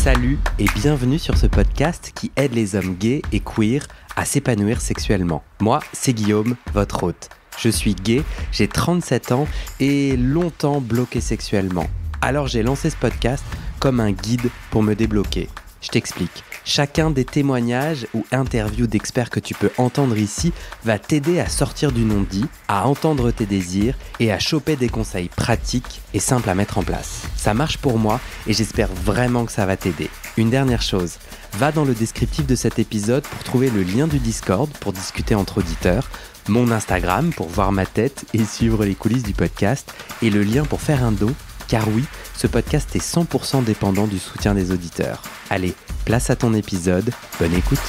Salut et bienvenue sur ce podcast qui aide les hommes gays et queer à s'épanouir sexuellement. Moi, c'est Guillaume, votre hôte. Je suis gay, j'ai 37 ans et longtemps bloqué sexuellement. Alors j'ai lancé ce podcast comme un guide pour me débloquer. Je t'explique. Chacun des témoignages ou interviews d'experts que tu peux entendre ici va t'aider à sortir du non-dit, à entendre tes désirs et à choper des conseils pratiques et simples à mettre en place. Ça marche pour moi et j'espère vraiment que ça va t'aider. Une dernière chose, va dans le descriptif de cet épisode pour trouver le lien du Discord pour discuter entre auditeurs, mon Instagram pour voir ma tête et suivre les coulisses du podcast et le lien pour faire un don. Car oui, ce podcast est 100% dépendant du soutien des auditeurs. Allez, place à ton épisode, bonne écoute.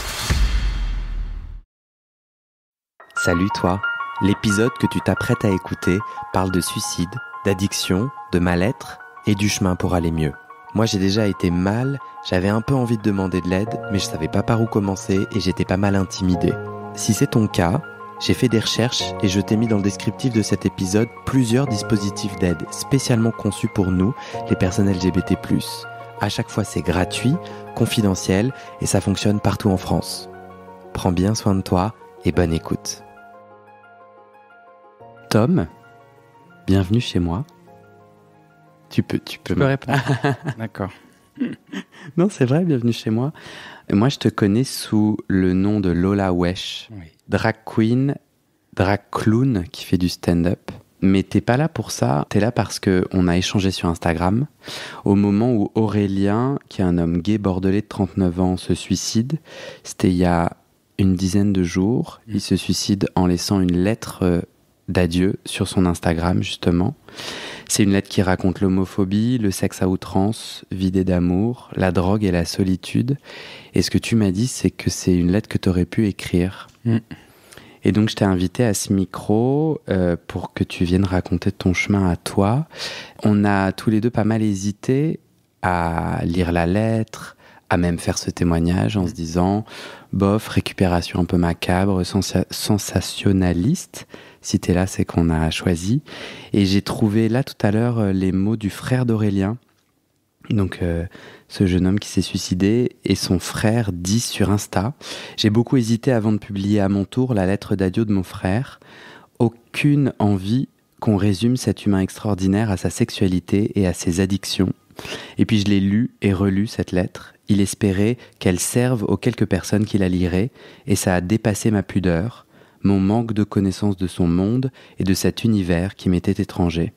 Salut toi, l'épisode que tu t'apprêtes à écouter parle de suicide, d'addiction, de mal-être et du chemin pour aller mieux. Moi j'ai déjà été mal, j'avais un peu envie de demander de l'aide, mais je savais pas par où commencer et j'étais pas mal intimidé. Si c'est ton cas, j'ai fait des recherches et je t'ai mis dans le descriptif de cet épisode plusieurs dispositifs d'aide spécialement conçus pour nous, les personnes LGBT+. À chaque fois, c'est gratuit, confidentiel et ça fonctionne partout en France. Prends bien soin de toi et bonne écoute. Tom, bienvenue chez moi. Tu peux me répondre. D'accord. Non, c'est vrai, bienvenue chez moi. Moi, je te connais sous le nom de Lola Wesh, oui. Drag queen, drag clown qui fait du stand-up. Mais t'es pas là pour ça, t'es là parce qu'on a échangé sur Instagram au moment où Aurélien, qui est un homme gay bordelais de 39 ans, se suicide. C'était il y a une dizaine de jours. Il se suicide en laissant une lettre d'adieu sur son Instagram, justement. C'est une lettre qui raconte l'homophobie, le sexe à outrance, vidé d'amour, la drogue et la solitude. Et ce que tu m'as dit, c'est que c'est une lettre que tu aurais pu écrire. Et donc, je t'ai invité à ce micro pour que tu viennes raconter ton chemin à toi. On a tous les deux pas mal hésité à lire la lettre, à même faire ce témoignage en se disant « bof, récupération un peu macabre, sensationnaliste ». Si t'es là, c'est qu'on a choisi. Et j'ai trouvé là tout à l'heure les mots du frère d'Aurélien. Donc ce jeune homme qui s'est suicidé et son frère dit sur Insta « J'ai beaucoup hésité avant de publier à mon tour la lettre d'adieu de mon frère. Aucune envie qu'on résume cet humain extraordinaire à sa sexualité et à ses addictions. Et puis je l'ai lu et relu cette lettre. Il espérait qu'elle serve aux quelques personnes qui la liraient et ça a dépassé ma pudeur. Mon manque de connaissance de son monde et de cet univers qui m'était étranger.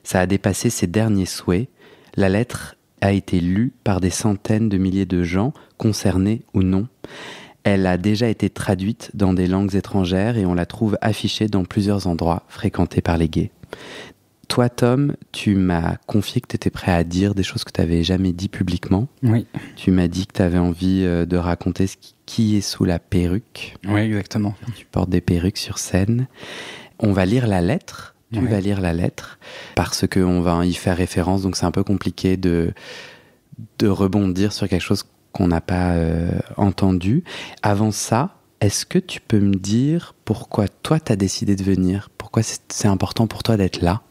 Ça a dépassé ses derniers souhaits. La lettre a été lue par des centaines de milliers de gens, concernés ou non. Elle a déjà été traduite dans des langues étrangères et on la trouve affichée dans plusieurs endroits fréquentés par les gays. Toi, Tom, tu m'as confié que tu étais prêt à dire des choses que tu n'avais jamais dit publiquement. Oui. Tu m'as dit que tu avais envie de raconter ce qui est sous la perruque. Oui, exactement. Tu portes des perruques sur scène. On va lire la lettre. Tu vas lire la lettre parce qu'on va y faire référence, donc c'est un peu compliqué de rebondir sur quelque chose qu'on n'a pas entendu. Avant ça, est-ce que tu peux me dire pourquoi toi, tu as décidé de venir ? Pourquoi c'est important pour toi d'être là ?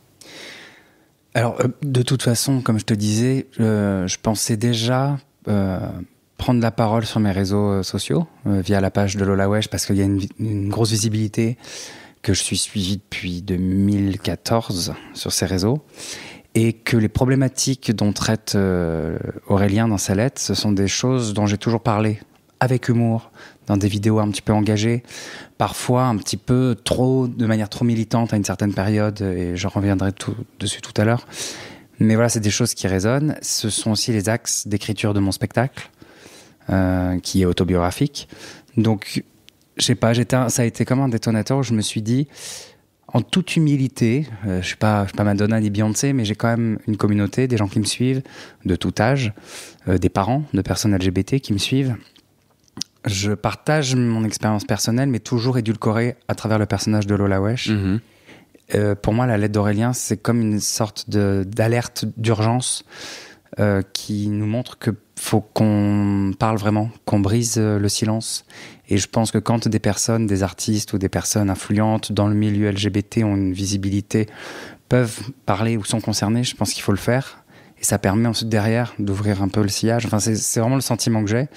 Alors, de toute façon, comme je te disais, je pensais déjà prendre la parole sur mes réseaux sociaux via la page de Lola Wesh parce qu'il y a une grosse visibilité que je suis suivi depuis 2014 sur ces réseaux et que les problématiques dont traite Aurélien dans sa lettre, ce sont des choses dont j'ai toujours parlé avec humour, dans des vidéos un petit peu engagées, parfois un petit peu trop, de manière trop militante à une certaine période, et je reviendrai dessus tout à l'heure. Mais voilà, c'est des choses qui résonnent. Ce sont aussi les axes d'écriture de mon spectacle, qui est autobiographique. Donc, je sais pas, ça a été comme un détonateur où je me suis dit, en toute humilité, je suis pas Madonna ni Beyoncé, mais j'ai quand même une communauté, des gens qui me suivent, de tout âge, des parents de personnes LGBT qui me suivent. Je partage mon expérience personnelle, mais toujours édulcorée à travers le personnage de Lola Wesh. Pour moi, la lettre d'Aurélien, c'est comme une sorte d'alerte d'urgence qui nous montre qu'il faut qu'on parle vraiment, qu'on brise le silence. Et je pense que quand des personnes, des artistes ou des personnes influentes dans le milieu LGBT ont une visibilité, peuvent parler ou sont concernées, je pense qu'il faut le faire. Et ça permet ensuite derrière d'ouvrir un peu le sillage. Enfin, c'est vraiment le sentiment que j'ai.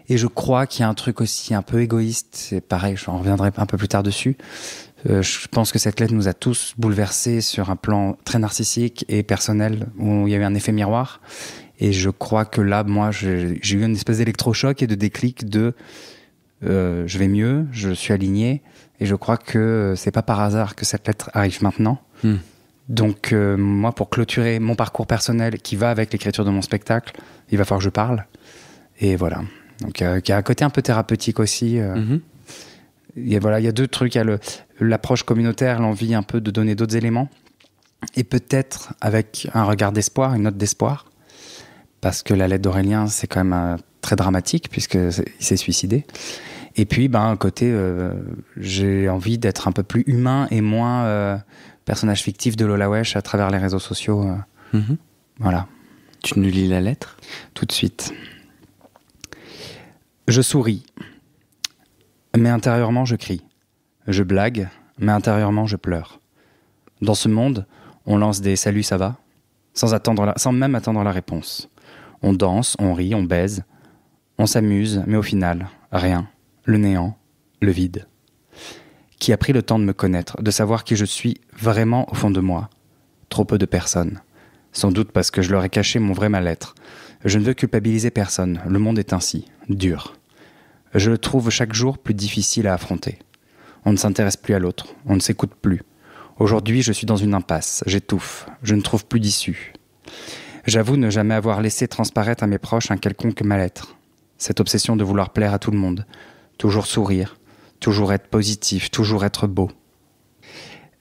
Et je crois qu'il y a un truc aussi un peu égoïste. C'est pareil, j'en reviendrai un peu plus tard dessus. Je pense que cette lettre nous a tous bouleversés sur un plan très narcissique et personnel, où il y a eu un effet miroir. Et je crois que là, moi, j'ai eu une espèce d'électrochoc et de déclic de je vais mieux, je suis aligné. Et je crois que c'est pas par hasard que cette lettre arrive maintenant. Donc, moi, pour clôturer mon parcours personnel qui va avec l'écriture de mon spectacle, il va falloir que je parle. Et voilà. Donc, il y a un côté un peu thérapeutique aussi. Il y a deux trucs. Il y a l'approche communautaire, l'envie un peu de donner d'autres éléments. Et peut-être avec un regard d'espoir, une note d'espoir. Parce que la lettre d'Aurélien, c'est quand même très dramatique, puisqu'il s'est suicidé. Et puis, un côté, j'ai envie d'être un peu plus humain et moins personnage fictif de Lola Wesh à travers les réseaux sociaux. Voilà. Tu nous lis la lettre ? Tout de suite. Je souris, mais intérieurement je crie. Je blague, mais intérieurement je pleure. Dans ce monde, on lance des « salut, ça va ?» sans même attendre la réponse. On danse, on rit, on baise, on s'amuse, mais au final, rien. Le néant, le vide. Qui a pris le temps de me connaître, de savoir qui je suis vraiment au fond de moi? Trop peu de personnes. Sans doute parce que je leur ai caché mon vrai mal-être. Je ne veux culpabiliser personne, le monde est ainsi, dur. Je le trouve chaque jour plus difficile à affronter. On ne s'intéresse plus à l'autre, on ne s'écoute plus. Aujourd'hui, je suis dans une impasse, j'étouffe, je ne trouve plus d'issue. J'avoue ne jamais avoir laissé transparaître à mes proches un quelconque mal-être. Cette obsession de vouloir plaire à tout le monde, toujours sourire, toujours être positif, toujours être beau.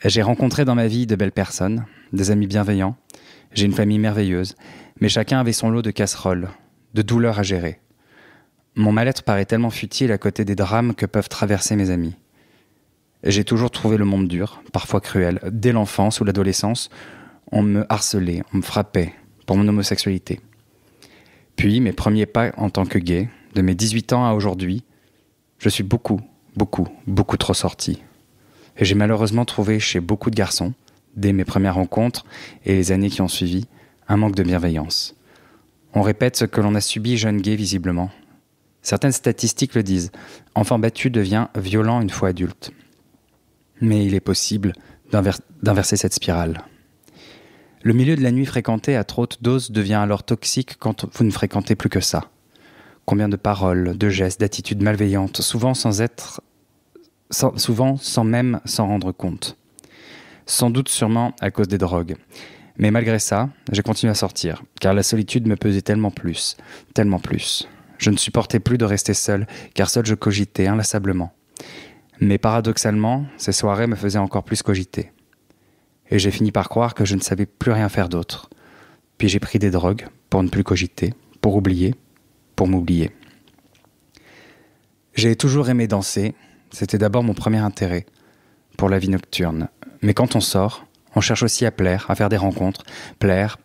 J'ai rencontré dans ma vie de belles personnes, des amis bienveillants, j'ai une famille merveilleuse, mais chacun avait son lot de casseroles, de douleurs à gérer. Mon mal-être paraît tellement futile à côté des drames que peuvent traverser mes amis. J'ai toujours trouvé le monde dur, parfois cruel. Dès l'enfance ou l'adolescence, on me harcelait, on me frappait pour mon homosexualité. Puis, mes premiers pas en tant que gay, de mes 18 ans à aujourd'hui, je suis beaucoup trop sorti. Et j'ai malheureusement trouvé chez beaucoup de garçons, dès mes premières rencontres et les années qui ont suivi, un manque de bienveillance. On répète ce que l'on a subi jeune gay visiblement. Certaines statistiques le disent. Enfant battu devient violent une fois adulte. Mais il est possible d'inverser cette spirale. Le milieu de la nuit fréquenté à trop haute dose devient alors toxique quand vous ne fréquentez plus que ça. Combien de paroles, de gestes, d'attitudes malveillantes, souvent sans même s'en rendre compte. Sans doute sûrement à cause des drogues. Mais malgré ça, j'ai continué à sortir, car la solitude me pesait tellement plus. Je ne supportais plus de rester seul, car seul je cogitais inlassablement. Mais paradoxalement, ces soirées me faisaient encore plus cogiter. Et j'ai fini par croire que je ne savais plus rien faire d'autre. Puis j'ai pris des drogues pour ne plus cogiter, pour oublier, pour m'oublier. J'ai toujours aimé danser, c'était d'abord mon premier intérêt pour la vie nocturne. Mais quand on sort, on cherche aussi à plaire, à faire des rencontres. Plaire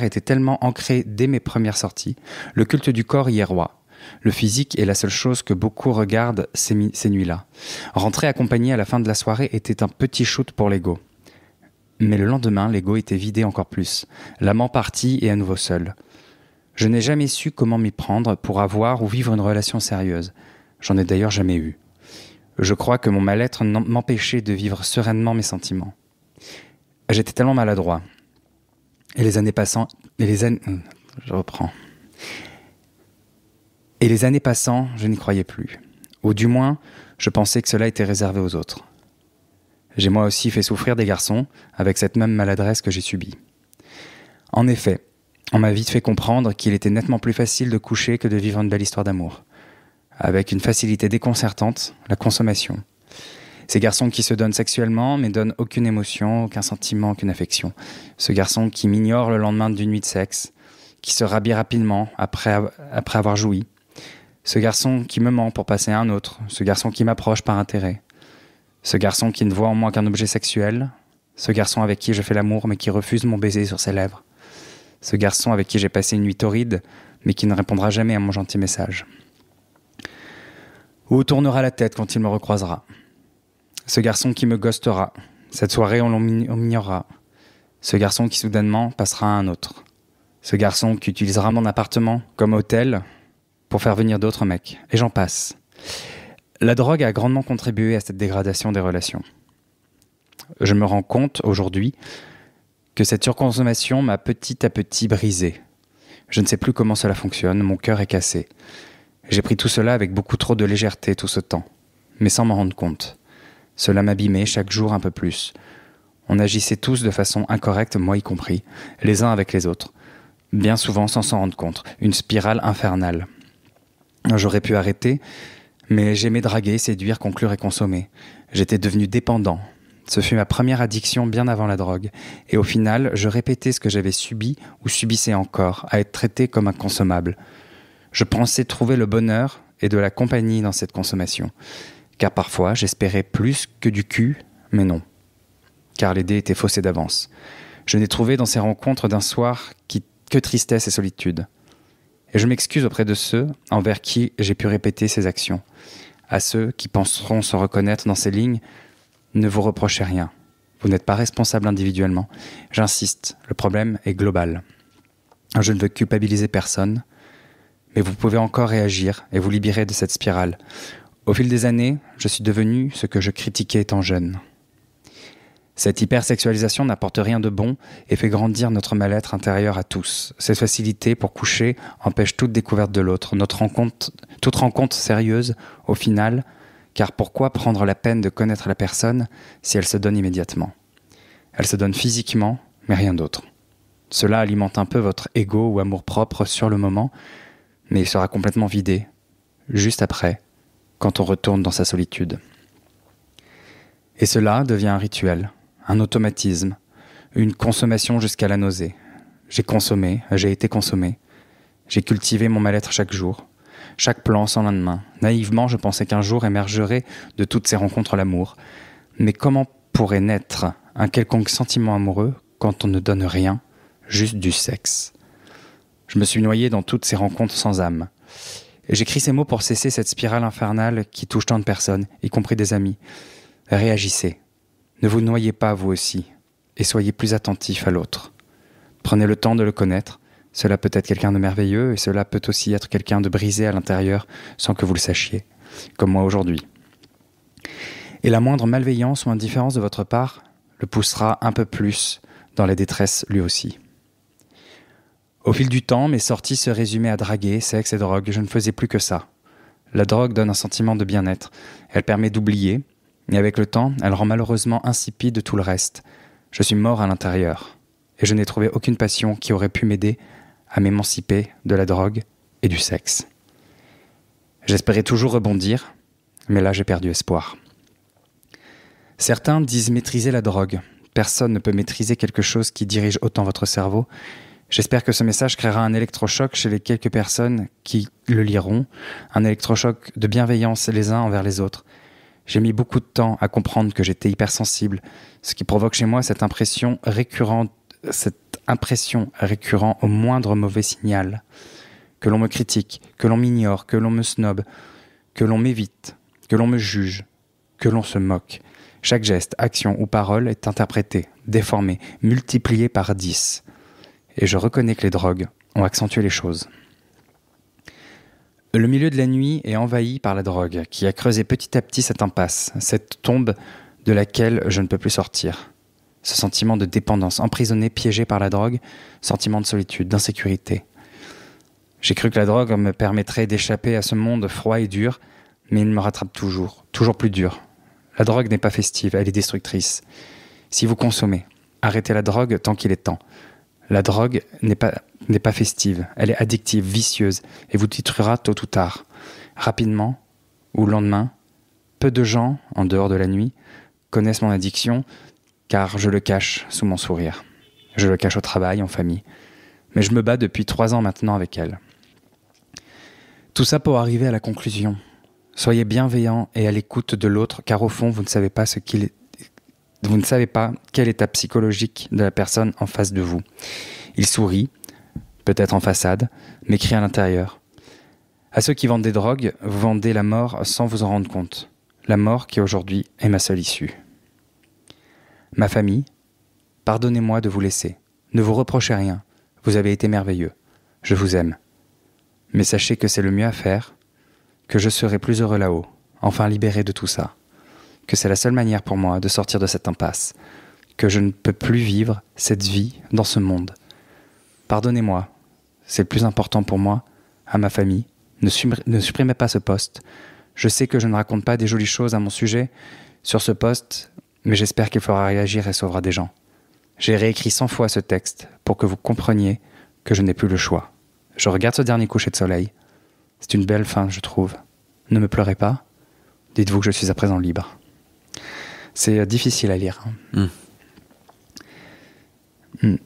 était tellement ancré dès mes premières sorties. Le culte du corps y est roi. Le physique est la seule chose que beaucoup regardent ces nuits-là. Rentrer accompagné à la fin de la soirée était un petit shoot pour l'ego. Mais le lendemain, l'ego était vidé encore plus. L'amant parti et à nouveau seul. Je n'ai jamais su comment m'y prendre pour avoir ou vivre une relation sérieuse. J'en ai d'ailleurs jamais eu. Je crois que mon mal-être m'empêchait de vivre sereinement mes sentiments. J'étais tellement maladroit. Et les années passant... Et les années passant, je n'y croyais plus. Ou du moins, je pensais que cela était réservé aux autres. J'ai moi aussi fait souffrir des garçons avec cette même maladresse que j'ai subie. En effet, on m'a vite fait comprendre qu'il était nettement plus facile de coucher que de vivre une belle histoire d'amour. Avec une facilité déconcertante, la consommation. Ces garçons qui se donnent sexuellement, mais donnent aucune émotion, aucun sentiment, aucune affection. Ce garçon qui m'ignore le lendemain d'une nuit de sexe, qui se rhabille rapidement après avoir joui. Ce garçon qui me ment pour passer à un autre. Ce garçon qui m'approche par intérêt. Ce garçon qui ne voit en moi qu'un objet sexuel. Ce garçon avec qui je fais l'amour, mais qui refuse mon baiser sur ses lèvres. Ce garçon avec qui j'ai passé une nuit torride, mais qui ne répondra jamais à mon gentil message. Ou tournera la tête quand il me recroisera. Ce garçon qui me ghostera. Cette soirée, on m'ignorera. Ce garçon qui soudainement passera à un autre. Ce garçon qui utilisera mon appartement comme hôtel pour faire venir d'autres mecs. Et j'en passe. La drogue a grandement contribué à cette dégradation des relations. Je me rends compte aujourd'hui que cette surconsommation m'a petit à petit brisé. Je ne sais plus comment cela fonctionne, mon cœur est cassé. J'ai pris tout cela avec beaucoup trop de légèreté tout ce temps, mais sans m'en rendre compte. Cela m'abîmait chaque jour un peu plus. On agissait tous de façon incorrecte, moi y compris, les uns avec les autres. Bien souvent sans s'en rendre compte, une spirale infernale. J'aurais pu arrêter, mais j'aimais draguer, séduire, conclure et consommer. J'étais devenu dépendant. Ce fut ma première addiction bien avant la drogue. Et au final, je répétais ce que j'avais subi ou subissais encore, à être traité comme inconsommable. Je pensais trouver le bonheur et de la compagnie dans cette consommation. Car parfois, j'espérais plus que du cul, mais non. Car l'idée était faussée d'avance. Je n'ai trouvé dans ces rencontres d'un soir que tristesse et solitude. Et je m'excuse auprès de ceux envers qui j'ai pu répéter ces actions. À ceux qui penseront se reconnaître dans ces lignes, ne vous reprochez rien. Vous n'êtes pas responsable individuellement. J'insiste, le problème est global. Je ne veux culpabiliser personne, mais vous pouvez encore réagir et vous libérer de cette spirale. Au fil des années, je suis devenu ce que je critiquais étant jeune. Cette hypersexualisation n'apporte rien de bon et fait grandir notre mal-être intérieur à tous. Cette facilité pour coucher empêche toute découverte de l'autre, toute rencontre sérieuse au final, car pourquoi prendre la peine de connaître la personne si elle se donne immédiatement ? Elle se donne physiquement, mais rien d'autre. Cela alimente un peu votre ego ou amour-propre sur le moment, mais il sera complètement vidé, juste après, quand on retourne dans sa solitude. Et cela devient un rituel, un automatisme, une consommation jusqu'à la nausée. J'ai consommé, j'ai été consommé. J'ai cultivé mon mal-être chaque jour, chaque plan sans lendemain. Naïvement, je pensais qu'un jour émergerait de toutes ces rencontres l'amour. Mais comment pourrait naître un quelconque sentiment amoureux quand on ne donne rien, juste du sexe ? Je me suis noyé dans toutes ces rencontres sans âme. Et j'écris ces mots pour cesser cette spirale infernale qui touche tant de personnes, y compris des amis. Réagissez. Ne vous noyez pas vous aussi, et soyez plus attentif à l'autre. Prenez le temps de le connaître. Cela peut être quelqu'un de merveilleux, et cela peut aussi être quelqu'un de brisé à l'intérieur, sans que vous le sachiez, comme moi aujourd'hui. Et la moindre malveillance ou indifférence de votre part le poussera un peu plus dans la détresse lui aussi. Au fil du temps, mes sorties se résumaient à draguer, sexe et drogue. Je ne faisais plus que ça. La drogue donne un sentiment de bien-être. Elle permet d'oublier, et avec le temps, elle rend malheureusement insipide tout le reste. Je suis mort à l'intérieur, et je n'ai trouvé aucune passion qui aurait pu m'aider à m'émanciper de la drogue et du sexe. J'espérais toujours rebondir, mais là j'ai perdu espoir. Certains disent maîtriser la drogue. Personne ne peut maîtriser quelque chose qui dirige autant votre cerveau. J'espère que ce message créera un électrochoc chez les quelques personnes qui le liront, un électrochoc de bienveillance les uns envers les autres. J'ai mis beaucoup de temps à comprendre que j'étais hypersensible, ce qui provoque chez moi cette impression récurrente au moindre mauvais signal. Que l'on me critique, que l'on m'ignore, que l'on me snobe, que l'on m'évite, que l'on me juge, que l'on se moque. Chaque geste, action ou parole est interprété, déformé, multiplié par 10. Et je reconnais que les drogues ont accentué les choses. Le milieu de la nuit est envahi par la drogue, qui a creusé petit à petit cette impasse, cette tombe de laquelle je ne peux plus sortir. Ce sentiment de dépendance, emprisonné, piégé par la drogue, sentiment de solitude, d'insécurité. J'ai cru que la drogue me permettrait d'échapper à ce monde froid et dur, mais il me rattrape toujours plus dur. La drogue n'est pas festive, elle est destructrice. Si vous consommez, arrêtez la drogue tant qu'il est temps. La drogue n'est pas festive, elle est addictive, vicieuse, et vous détruira tôt ou tard. Rapidement, ou le lendemain, peu de gens, en dehors de la nuit, connaissent mon addiction, car je le cache sous mon sourire. Je le cache au travail, en famille. Mais je me bats depuis 3 ans maintenant avec elle. Tout ça pour arriver à la conclusion. Soyez bienveillant et à l'écoute de l'autre, car au fond, vous ne savez pas quel état psychologique de la personne en face de vous. Il sourit, peut-être en façade, mais crie à l'intérieur. À ceux qui vendent des drogues, vous vendez la mort sans vous en rendre compte. La mort qui aujourd'hui est ma seule issue. Ma famille, pardonnez-moi de vous laisser. Ne vous reprochez rien. Vous avez été merveilleux. Je vous aime. Mais sachez que c'est le mieux à faire, que je serai plus heureux là-haut, enfin libéré de tout ça, que c'est la seule manière pour moi de sortir de cette impasse, que je ne peux plus vivre cette vie dans ce monde. Pardonnez-moi, c'est le plus important pour moi, à ma famille. Ne supprimez pas ce post. Je sais que je ne raconte pas des jolies choses à mon sujet sur ce post, mais j'espère qu'il fera réagir et sauvera des gens. J'ai réécrit 100 fois ce texte pour que vous compreniez que je n'ai plus le choix. Je regarde ce dernier coucher de soleil. C'est une belle fin, je trouve. Ne me pleurez pas. Dites-vous que je suis à présent libre. C'est difficile à lire.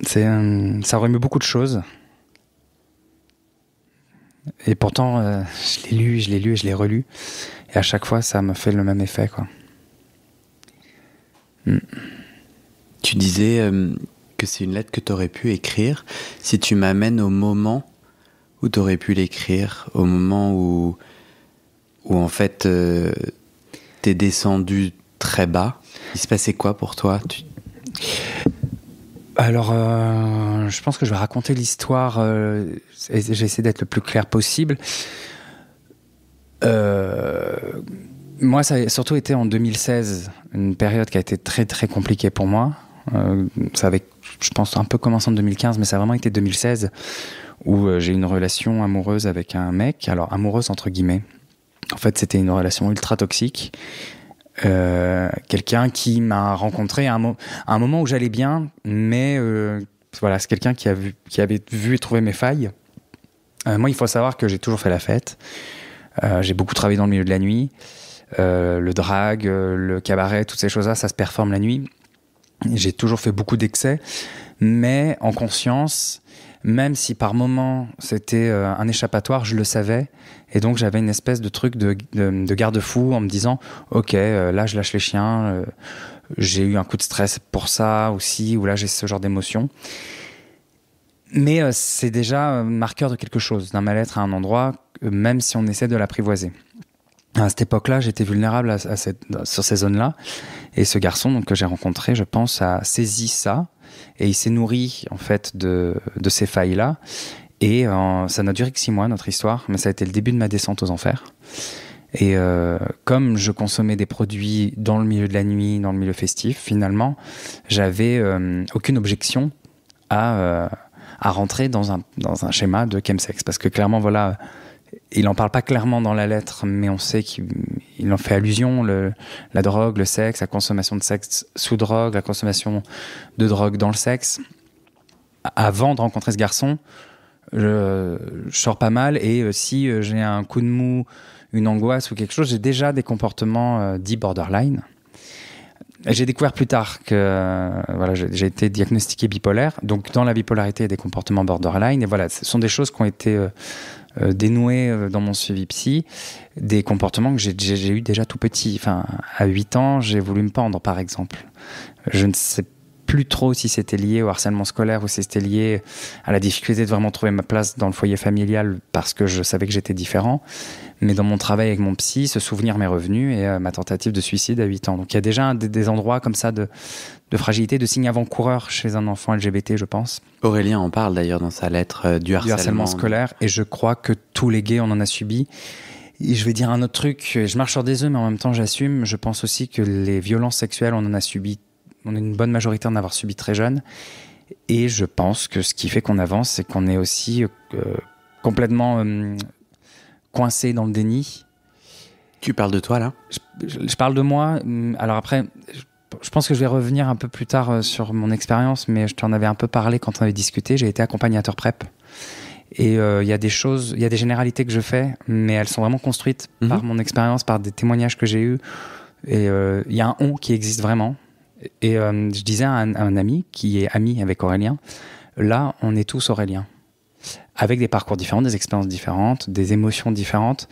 Ça remet beaucoup de choses. Et pourtant, je l'ai lu, et je l'ai relu. Et à chaque fois, ça me fait le même effet, quoi. Tu disais que c'est une lettre que tu aurais pu écrire. Si tu m'amènes au moment où tu aurais pu l'écrire, au moment où en fait, t'es descendu très bas, il se passait quoi pour toi? Alors, je pense que je vais raconter l'histoire et j'essaie d'être le plus clair possible. Moi, ça a surtout été en 2016, une période qui a été très très compliquée pour moi. Ça avait, je pense, un peu commencé en 2015, mais ça a vraiment été 2016 où j'ai eu une relation amoureuse avec un mec. Alors, amoureuse entre guillemets. En fait, c'était une relation ultra toxique. Quelqu'un qui m'a rencontré à un moment où j'allais bien, mais voilà, c'est quelqu'un qui avait vu et trouvé mes failles. Moi, il faut savoir que j'ai toujours fait la fête. J'ai beaucoup travaillé dans le milieu de la nuit. Le drag, le cabaret, toutes ces choses-là, ça se performe la nuit. J'ai toujours fait beaucoup d'excès, mais en conscience, même si par moments c'était un échappatoire, je le savais. Et donc j'avais une espèce de truc de garde-fou en me disant « Ok, là je lâche les chiens, j'ai eu un coup de stress pour ça aussi, ou là j'ai ce genre d'émotion. » Mais c'est déjà marqueur de quelque chose, d'un mal-être à un endroit, même si on essaie de l'apprivoiser. À cette époque-là, j'étais vulnérable sur ces zones-là. Et ce garçon donc, que j'ai rencontré, je pense, a saisi ça. Et il s'est nourri, en fait, de ces failles-là. Et ça n'a duré que 6 mois, notre histoire. Mais ça a été le début de ma descente aux enfers. Et comme je consommais des produits dans le milieu de la nuit, dans le milieu festif, finalement, j'avais aucune objection à rentrer dans un schéma de chemsex. Parce que clairement, voilà... Il n'en parle pas clairement dans la lettre, mais on sait qu'il en fait allusion, la drogue, le sexe, la consommation de sexe sous drogue, la consommation de drogue dans le sexe. Avant de rencontrer ce garçon, je sors pas mal et si j'ai un coup de mou, une angoisse ou quelque chose, j'ai déjà des comportements dits borderline. J'ai découvert plus tard que voilà, j'ai été diagnostiqué bipolaire. Donc dans la bipolarité, il y a des comportements borderline. Et voilà, ce sont des choses qui ont été dénoués dans mon suivi psy, des comportements que j'ai eu déjà tout petit. Enfin, à 8 ans, j'ai voulu me pendre, par exemple. Je ne sais plus trop si c'était lié au harcèlement scolaire ou si c'était lié à la difficulté de vraiment trouver ma place dans le foyer familial parce que je savais que j'étais différent. Mais dans mon travail avec mon psy, ce souvenir m'est revenu et ma tentative de suicide à 8 ans. Donc il y a déjà des endroits comme ça de fragilité, de signes avant-coureurs chez un enfant LGBT, je pense. Aurélien en parle d'ailleurs dans sa lettre du harcèlement scolaire. Et je crois que tous les gays, on en a subi. Et je vais dire un autre truc, je marche sur des œufs, mais en même temps j'assume. Je pense aussi que les violences sexuelles, on en a subi. On est une bonne majorité en avoir subi très jeune. Et je pense que ce qui fait qu'on avance, c'est qu'on est aussi complètement coincé dans le déni. Tu parles de toi, là ? Je parle de moi. Alors après, je pense que je vais revenir un peu plus tard sur mon expérience, mais je t'en avais un peu parlé quand on avait discuté. J'ai été accompagnateur PrEP. Et il y a des choses, il y a des généralités que je fais, mais elles sont vraiment construites par mon expérience, par des témoignages que j'ai eus. Et il y a un « on » qui existe vraiment. Et je disais à un ami qui est ami avec Aurélien, là, on est tous Auréliens. Avec des parcours différents, des expériences différentes, des émotions différentes.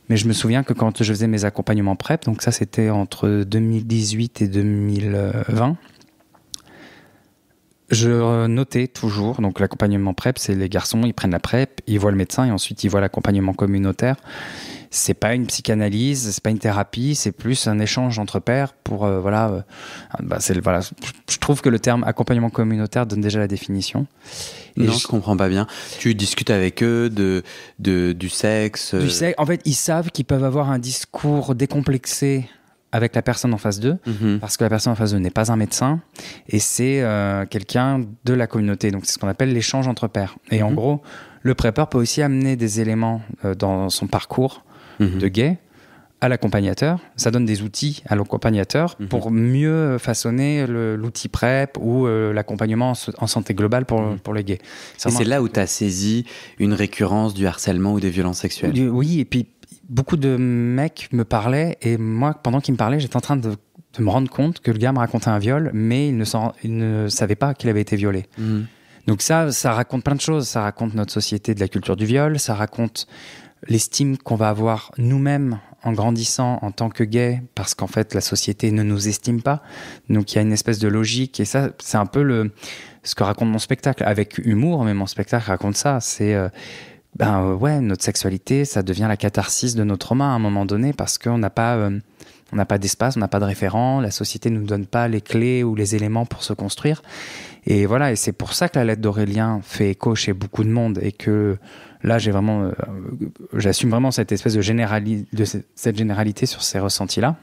Mais je me souviens que quand je faisais mes accompagnements PrEP, donc ça c'était entre 2018 et 2020, Je notais toujours, donc l'accompagnement PrEP, c'est les garçons, ils prennent la PrEP, ils voient le médecin et ensuite ils voient l'accompagnement communautaire. C'est pas une psychanalyse, c'est pas une thérapie, c'est plus un échange entre pairs pour je trouve que le terme accompagnement communautaire donne déjà la définition. Et je comprends pas bien. Tu discutes avec eux du sexe. En fait, ils savent qu'ils peuvent avoir un discours décomplexé avec la personne en face d'eux, parce que la personne en face d'eux n'est pas un médecin et c'est quelqu'un de la communauté. Donc c'est ce qu'on appelle l'échange entre pairs. Et en gros, le prépeur peut aussi amener des éléments dans son parcours de gay à l'accompagnateur. Ça donne des outils à l'accompagnateur pour mieux façonner l'outil PrEP ou l'accompagnement en santé globale pour les gays. Et c'est là où tu as saisi une récurrence du harcèlement ou des violences sexuelles. Oui, et puis beaucoup de mecs me parlaient et moi, pendant qu'ils me parlaient, j'étais en train de me rendre compte que le gars me racontait un viol, mais il ne savait pas qu'il avait été violé. Donc ça raconte plein de choses. Ça raconte notre société de la culture du viol, ça raconte l'estime qu'on va avoir nous-mêmes en grandissant en tant que gay, parce qu'en fait la société ne nous estime pas. Donc il y a une espèce de logique, et ça c'est un peu ce que raconte mon spectacle, avec humour, mais mon spectacle raconte ça. C'est notre sexualité, ça devient la catharsis de nos traumas à un moment donné, parce qu'on n'a pas d'espace, on n'a pas de référent, la société ne nous donne pas les clés ou les éléments pour se construire. Et voilà, et c'est pour ça que la lettre d'Aurélien fait écho chez beaucoup de monde, et que là, j'assume vraiment cette espèce de cette généralité sur ces ressentis-là.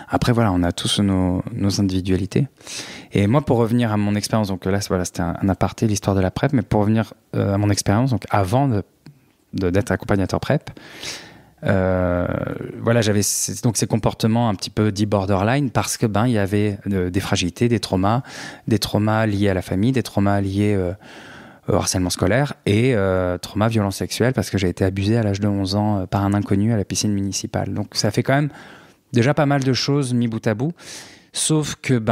Après, voilà, on a tous nos individualités. Et moi, pour revenir à mon expérience, donc là, c'était un aparté, l'histoire de la PrEP, mais pour revenir à mon expérience, donc avant d'être accompagnateur PrEP, j'avais donc ces comportements un petit peu dits borderline, parce que il y avait des fragilités, des traumas liés à la famille, des traumas liés au harcèlement scolaire et trauma violence sexuelle, parce que j'ai été abusé à l'âge de 11 ans par un inconnu à la piscine municipale. Donc ça fait quand même déjà pas mal de choses mis bout à bout, sauf que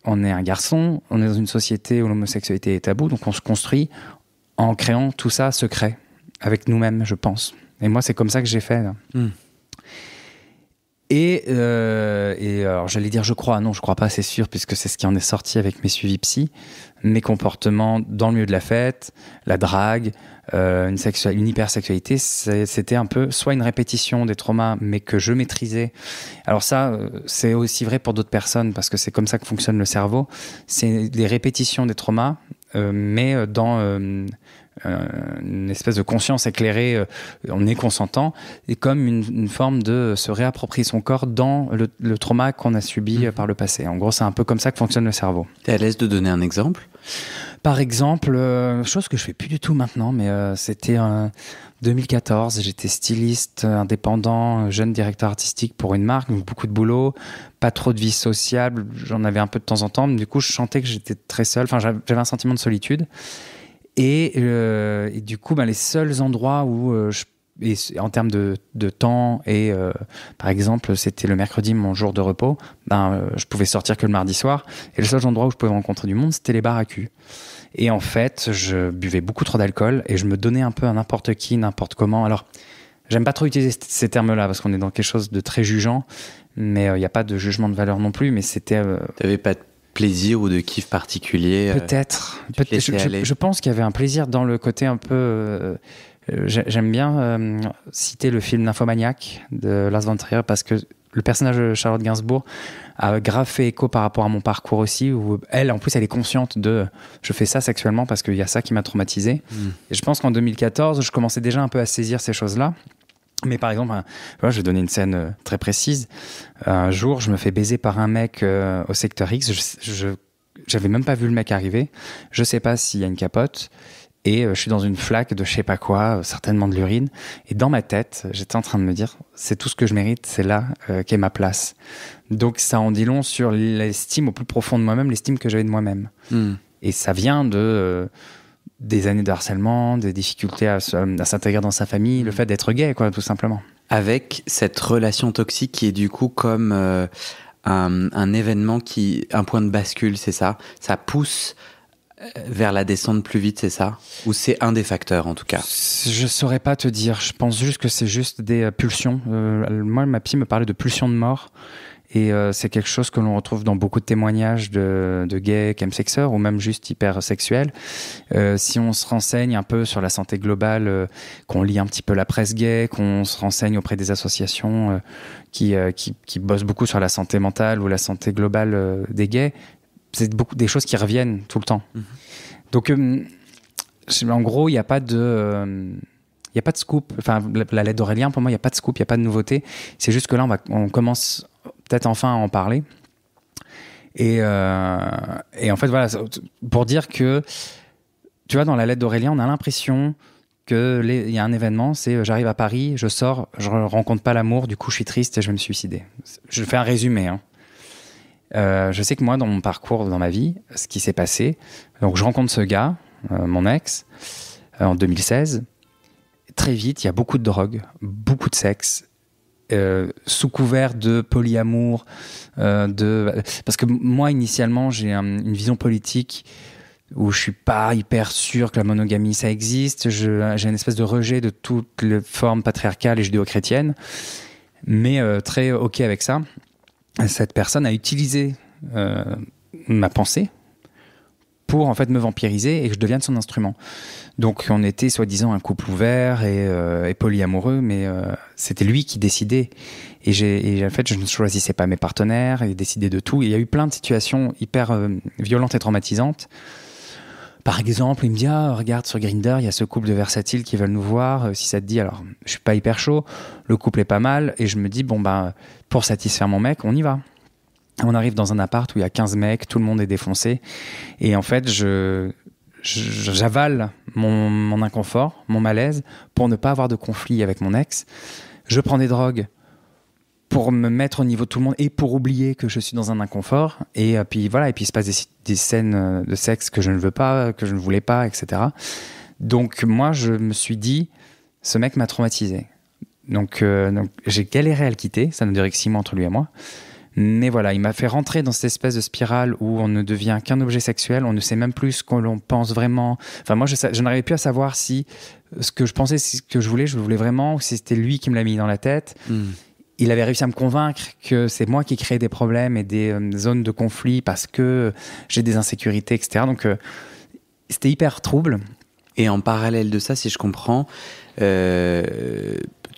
on est un garçon, on est dans une société où l'homosexualité est tabou, donc on se construit en créant tout ça secret avec nous-mêmes, je pense. Et moi, c'est comme ça que j'ai fait. Et alors, j'allais dire je crois pas, c'est sûr, puisque c'est ce qui en est sorti avec mes suivis psy. Mes comportements dans le milieu de la fête, la drague, une hypersexualité, c'était un peu soit une répétition des traumas, mais que je maîtrisais. Alors ça, c'est aussi vrai pour d'autres personnes, parce que c'est comme ça que fonctionne le cerveau. C'est des répétitions des traumas, mais dans une espèce de conscience éclairée, on est consentant, et comme une forme de se réapproprier son corps dans le trauma qu'on a subi par le passé. En gros, c'est un peu comme ça que fonctionne le cerveau. T'es à l'aise de donner un exemple ? Par exemple, chose que je fais plus du tout maintenant, mais c'était en 2014, j'étais styliste indépendant, jeune directeur artistique pour une marque, donc beaucoup de boulot, pas trop de vie sociable, j'en avais un peu de temps en temps, mais du coup je sentais que j'étais très seul, enfin j'avais un sentiment de solitude. Et du coup, les seuls endroits où en termes de temps, et par exemple, c'était le mercredi, mon jour de repos, je pouvais sortir que le mardi soir. Et le seul endroit où je pouvais rencontrer du monde, c'était les bars à cul. Et en fait, je buvais beaucoup trop d'alcool et je me donnais un peu à n'importe qui, n'importe comment. Alors, j'aime pas trop utiliser ces termes-là parce qu'on est dans quelque chose de très jugeant, mais il n'y a pas de jugement de valeur non plus. Mais c'était. T'avais pas de plaisir ou de kiff particulier? Peut-être. Je pense qu'il y avait un plaisir dans le côté un peu. J'aime bien citer le film Nymphomaniac de Lars von Trier, parce que le personnage de Charlotte Gainsbourg a grave fait écho par rapport à mon parcours aussi, où elle, en plus, elle est consciente de je fais ça sexuellement parce qu'il y a ça qui m'a traumatisé. Et je pense qu'en 2014, je commençais déjà un peu à saisir ces choses-là. Mais par exemple, je vais donner une scène très précise. Un jour, je me fais baiser par un mec au secteur X. J'avais même pas vu le mec arriver. Je sais pas s'il y a une capote. Et je suis dans une flaque de je sais pas quoi, certainement de l'urine. Et dans ma tête, j'étais en train de me dire, c'est tout ce que je mérite, c'est là qu'est ma place. Donc ça en dit long sur l'estime au plus profond de moi-même, l'estime que j'avais de moi-même. Et ça vient des années de harcèlement, des difficultés à s'intégrer dans sa famille, le fait d'être gay, quoi, tout simplement. Avec cette relation toxique qui est du coup comme un événement un point de bascule, c'est ça ? Ça pousse vers la descente plus vite, c'est ça ? Ou c'est un des facteurs, en tout cas ? Je saurais pas te dire. Je pense juste que c'est juste des pulsions. Moi, ma psy me parlait de pulsions de mort. Et c'est quelque chose que l'on retrouve dans beaucoup de témoignages de gays, chemsexeurs ou même juste hypersexuels. Si on se renseigne un peu sur la santé globale, qu'on lit un petit peu la presse gay, qu'on se renseigne auprès des associations qui bossent beaucoup sur la santé mentale ou la santé globale des gays, c'est des choses qui reviennent tout le temps. Donc, en gros, il n'y a pas de... Il n'y a pas de scoop. Enfin, la lettre d'Aurélien, pour moi, il n'y a pas de scoop, il n'y a pas de nouveauté. C'est juste que là, on commence peut-être enfin à en parler. Et en fait, voilà, pour dire que, tu vois, dans la lettre d'Aurélien, on a l'impression qu'il y a un événement, c'est j'arrive à Paris, je sors, je ne rencontre pas l'amour, du coup, je suis triste et je vais me suicider. Je fais un résumé. Je sais que moi, dans mon parcours, dans ma vie, ce qui s'est passé, donc je rencontre ce gars, mon ex, en 2016. Très vite, il y a beaucoup de drogue, beaucoup de sexe, sous couvert de polyamour, parce que moi, initialement, j'ai une vision politique où je suis pas hyper sûr que la monogamie, ça existe. J'ai une espèce de rejet de toutes les formes patriarcales et judéo-chrétiennes, mais très OK avec ça. Cette personne a utilisé ma pensée pour en fait me vampiriser et que je devienne son instrument. Donc on était soi-disant un couple ouvert et polyamoureux, mais c'était lui qui décidait. Et en fait, je ne choisissais pas mes partenaires, il décidait de tout. Et il y a eu plein de situations hyper violentes et traumatisantes. Par exemple, il me dit « Ah, regarde sur Grindr, il y a ce couple de versatiles qui veulent nous voir. Si ça te dit, alors je suis pas hyper chaud, le couple est pas mal. » Et je me dis « Bon, ben, pour satisfaire mon mec, on y va. » On arrive dans un appart où il y a 15 mecs, tout le monde est défoncé. Et en fait, j'avale mon inconfort, mon malaise, pour ne pas avoir de conflit avec mon ex. Je prends des drogues pour me mettre au niveau de tout le monde et pour oublier que je suis dans un inconfort. Et puis voilà, et puis il se passe des scènes de sexe que je ne veux pas, que je ne voulais pas, etc. Donc moi, je me suis dit, ce mec m'a traumatisé. Donc j'ai galéré à le quitter, ça n'a duré que 6 mois entre lui et moi. Mais voilà, il m'a fait rentrer dans cette espèce de spirale où on ne devient qu'un objet sexuel, on ne sait même plus ce que l'on pense vraiment. Enfin, moi, je n'arrivais plus à savoir si ce que je pensais, ce que je voulais vraiment, ou si c'était lui qui me l'a mis dans la tête. Il avait réussi à me convaincre que c'est moi qui créais des problèmes et des zones de conflit parce que j'ai des insécurités, etc. Donc, c'était hyper trouble. Et en parallèle de ça, si je comprends,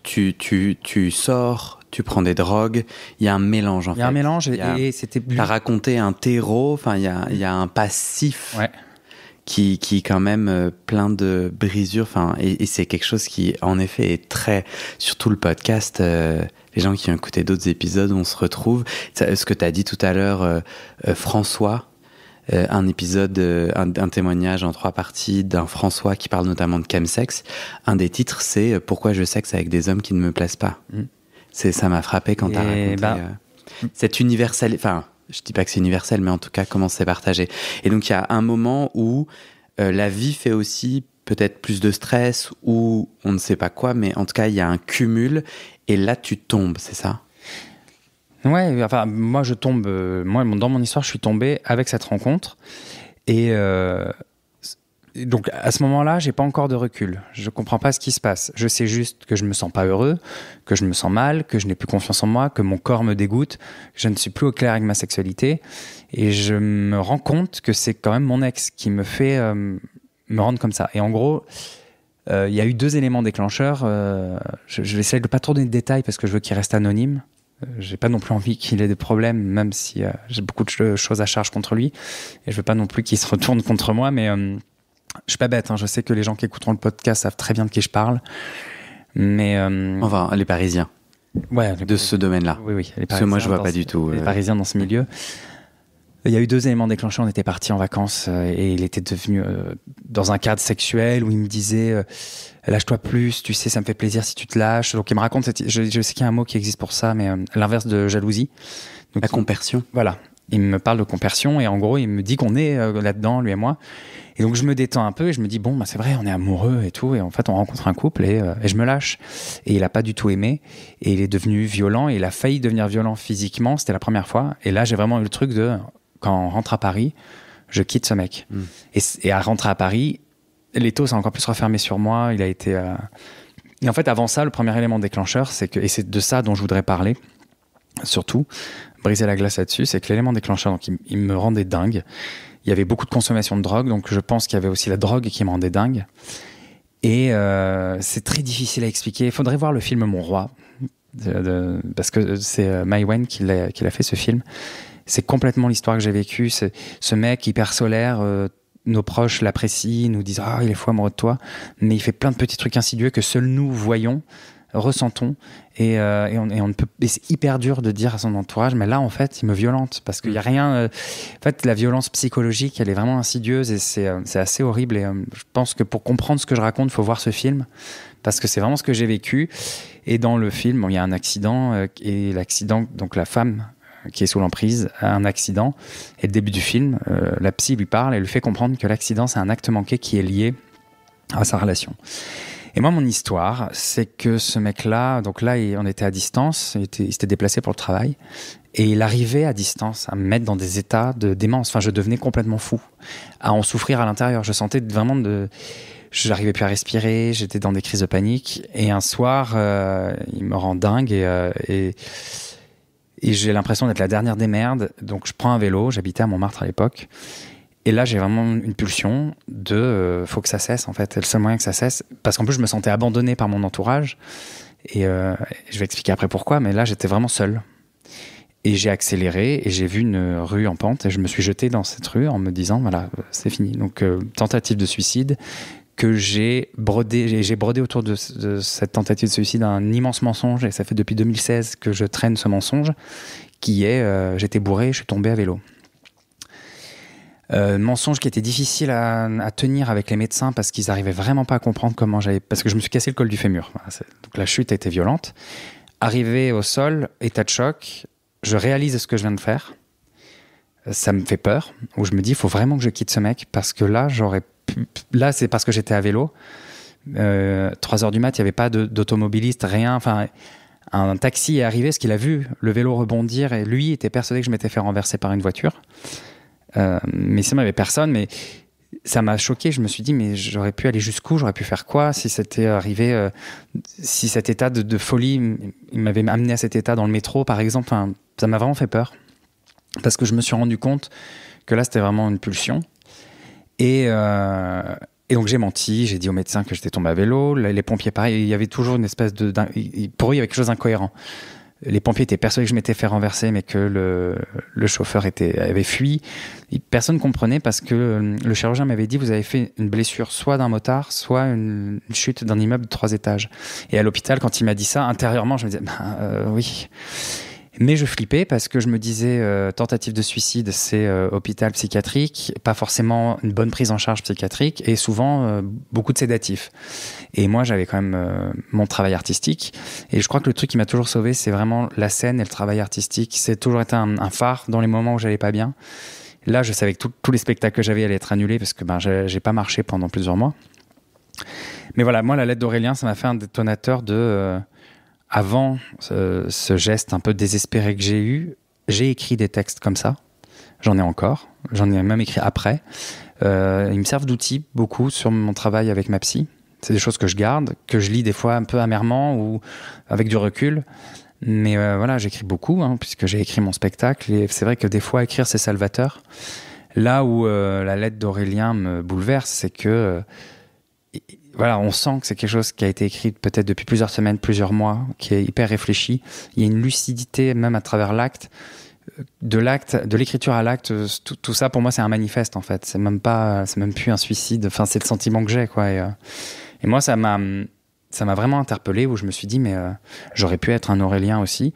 tu sors... Tu prends des drogues, il y a un mélange en fait. Il y a un mélange et c'était... Tu as raconté un terreau, enfin il y a un passif qui quand même plein de brisures, enfin et c'est quelque chose qui en effet est très... Surtout le podcast, les gens qui ont écouté d'autres épisodes, on se retrouve. Ce que tu as dit tout à l'heure, François, un épisode, un témoignage en 3 parties d'un François qui parle notamment de chemsex. Un des titres, c'est « Pourquoi je sexe avec des hommes qui ne me plaisent pas ?» Ça m'a frappé quand t'as raconté cette universelle... Enfin, je dis pas que c'est universel, mais en tout cas, comment c'est partagé. Et donc, il y a un moment où la vie fait aussi peut-être plus de stress ou on ne sait pas quoi, mais en tout cas, il y a un cumul et là, tu tombes, c'est ça ? Ouais, enfin, moi, je tombe... moi, dans mon histoire, je suis tombé avec cette rencontre et... Donc à ce moment-là, j'ai pas encore de recul. Je comprends pas ce qui se passe. Je sais juste que je me sens pas heureux, que je me sens mal, que je n'ai plus confiance en moi, que mon corps me dégoûte, que je ne suis plus au clair avec ma sexualité. Et je me rends compte que c'est quand même mon ex qui me fait me rendre comme ça. Et en gros, il y a eu 2 éléments déclencheurs. Je vais essayer de pas trop donner de détails parce que je veux qu'il reste anonyme. J'ai pas non plus envie qu'il ait des problèmes, même si j'ai beaucoup de choses à charge contre lui. Et je veux pas non plus qu'il se retourne contre moi, mais... je suis pas bête, je sais que les gens qui écouteront le podcast savent très bien de qui je parle. Mais enfin, les Parisiens. Ouais, de ce domaine-là. Oui. Parce que moi, je vois pas du tout. Les Parisiens dans ce milieu. Il y a eu 2 éléments déclencheurs. On était partis en vacances et il était devenu dans un cadre sexuel où il me disait lâche-toi plus, tu sais, ça me fait plaisir si tu te lâches. Donc il me raconte, je sais qu'il y a un mot qui existe pour ça, mais l'inverse de jalousie. Donc, la compersion. Voilà. Il me parle de compersion et en gros, il me dit qu'on est là-dedans, lui et moi. Et donc, je me détends un peu et je me dis, bon, c'est vrai, on est amoureux et tout. Et en fait, on rencontre un couple et je me lâche. Et il a pas du tout aimé. Et il est devenu violent et il a failli devenir violent physiquement. C'était la première fois. Et là, j'ai vraiment eu le truc de, quand on rentre à Paris, je quitte ce mec. Et à rentrer à Paris, l'étau s'est encore plus refermé sur moi. Il a été... Et en fait, avant ça, le premier élément déclencheur, c'est que, et c'est de ça dont je voudrais parler, surtout, briser la glace là-dessus, c'est que l'élément déclencheur, donc, il me rendait dingue. Il y avait beaucoup de consommation de drogue, donc je pense qu'il y avait aussi la drogue qui me rendait dingue. Et c'est très difficile à expliquer. Il faudrait voir le film Mon Roi, parce que c'est Mai Wen qui l'a fait, ce film. C'est complètement l'histoire que j'ai vécue. C'est ce mec hyper solaire, nos proches l'apprécient, nous disent « Ah, il est fou amoureux de toi », mais il fait plein de petits trucs insidieux que seuls nous voyons, ressentons, et on ne peut. Et c'est hyper dur de dire à son entourage, mais là en fait il me violente parce qu'il y a rien. En fait, la violence psychologique, elle est vraiment insidieuse et c'est assez horrible. Et je pense que pour comprendre ce que je raconte, il faut voir ce film parce que c'est vraiment ce que j'ai vécu. Et dans le film, il y a un accident et l'accident, donc la femme qui est sous l'emprise a un accident. Et le début du film, la psy lui parle et lui fait comprendre que l'accident c'est un acte manqué qui est lié à sa relation. Et moi, mon histoire, c'est que ce mec-là, donc là, on était à distance, il s'était déplacé pour le travail, et il arrivait à distance à me mettre dans des états de démence. Enfin, je devenais complètement fou, à en souffrir à l'intérieur. Je sentais vraiment j'arrivais plus à respirer, j'étais dans des crises de panique. Et un soir, il me rend dingue et j'ai l'impression d'être la dernière des merdes. Donc, je prends un vélo, j'habitais à Montmartre à l'époque. Et là, j'ai vraiment une pulsion de faut que ça cesse, en fait. C'est le seul moyen que ça cesse. Parce qu'en plus, je me sentais abandonné par mon entourage. Et je vais expliquer après pourquoi, mais là, j'étais vraiment seul. Et j'ai accéléré et j'ai vu une rue en pente et je me suis jeté dans cette rue en me disant, voilà, c'est fini. Donc, tentative de suicide que j'ai brodé autour de cette tentative de suicide un immense mensonge. Et ça fait depuis 2016 que je traîne ce mensonge qui est j'étais bourré, je suis tombé à vélo. Mensonge qui était difficile à tenir avec les médecins parce qu'ils n'arrivaient vraiment pas à comprendre comment j'avais... Parce que je me suis cassé le col du fémur. Voilà, donc la chute a été violente. Arrivé au sol, état de choc, je réalise ce que je viens de faire. Ça me fait peur. Où je me dis, il faut vraiment que je quitte ce mec parce que là, là, c'est parce que j'étais à vélo. 3h du mat, il n'y avait pas d'automobiliste, rien. Enfin, un taxi est arrivé parce qu'il a vu le vélo rebondir et lui était persuadé que je m'étais fait renverser par une voiture. Mais sinon il n'y avait personne, mais ça m'a choqué. Je me suis dit mais j'aurais pu aller jusqu'où, j'aurais pu faire quoi si c'était arrivé, si cet état de folie il m'avait amené à cet état dans le métro par exemple. Enfin, ça m'a vraiment fait peur parce que je me suis rendu compte que là c'était vraiment une pulsion et donc j'ai menti, j'ai dit au médecin que j'étais tombé à vélo. Les pompiers pareil, il y avait toujours une espèce pour eux il y avait quelque chose d'incohérent. Les pompiers étaient persuadés que je m'étais fait renverser, mais que le chauffeur avait fui. Personne ne comprenait parce que le chirurgien m'avait dit vous avez fait une blessure soit d'un motard, soit une chute d'un immeuble de 3 étages. Et à l'hôpital, quand il m'a dit ça, intérieurement, je me disais oui. Mais je flippais parce que je me disais tentative de suicide, c'est hôpital psychiatrique, pas forcément une bonne prise en charge psychiatrique et souvent beaucoup de sédatifs. Et moi, j'avais quand même mon travail artistique. Et je crois que le truc qui m'a toujours sauvé, c'est vraiment la scène et le travail artistique. C'est toujours été un phare dans les moments où j'allais pas bien. Là, je savais que tous les spectacles que j'avais allaient être annulés parce que j'ai pas marché pendant plusieurs mois. Mais voilà, moi, la lettre d'Aurélien, ça m'a fait un détonateur avant ce geste un peu désespéré que j'ai eu, j'ai écrit des textes comme ça. J'en ai encore. J'en ai même écrit après. Ils me servent d'outils beaucoup sur mon travail avec ma psy. C'est des choses que je garde, que je lis des fois un peu amèrement ou avec du recul. Mais voilà, j'écris beaucoup, puisque j'ai écrit mon spectacle. Et c'est vrai que des fois, écrire, c'est salvateur. Là où la lettre d'Aurélien me bouleverse, c'est que... voilà, on sent que c'est quelque chose qui a été écrit peut-être depuis plusieurs semaines, plusieurs mois, qui est hyper réfléchi. Il y a une lucidité même à travers l'acte, de l'écriture à l'acte. Tout ça pour moi c'est un manifeste en fait. C'est même plus un suicide. Enfin c'est le sentiment que j'ai quoi. Et moi ça m'a vraiment interpellé où je me suis dit mais j'aurais pu être un Aurélien aussi.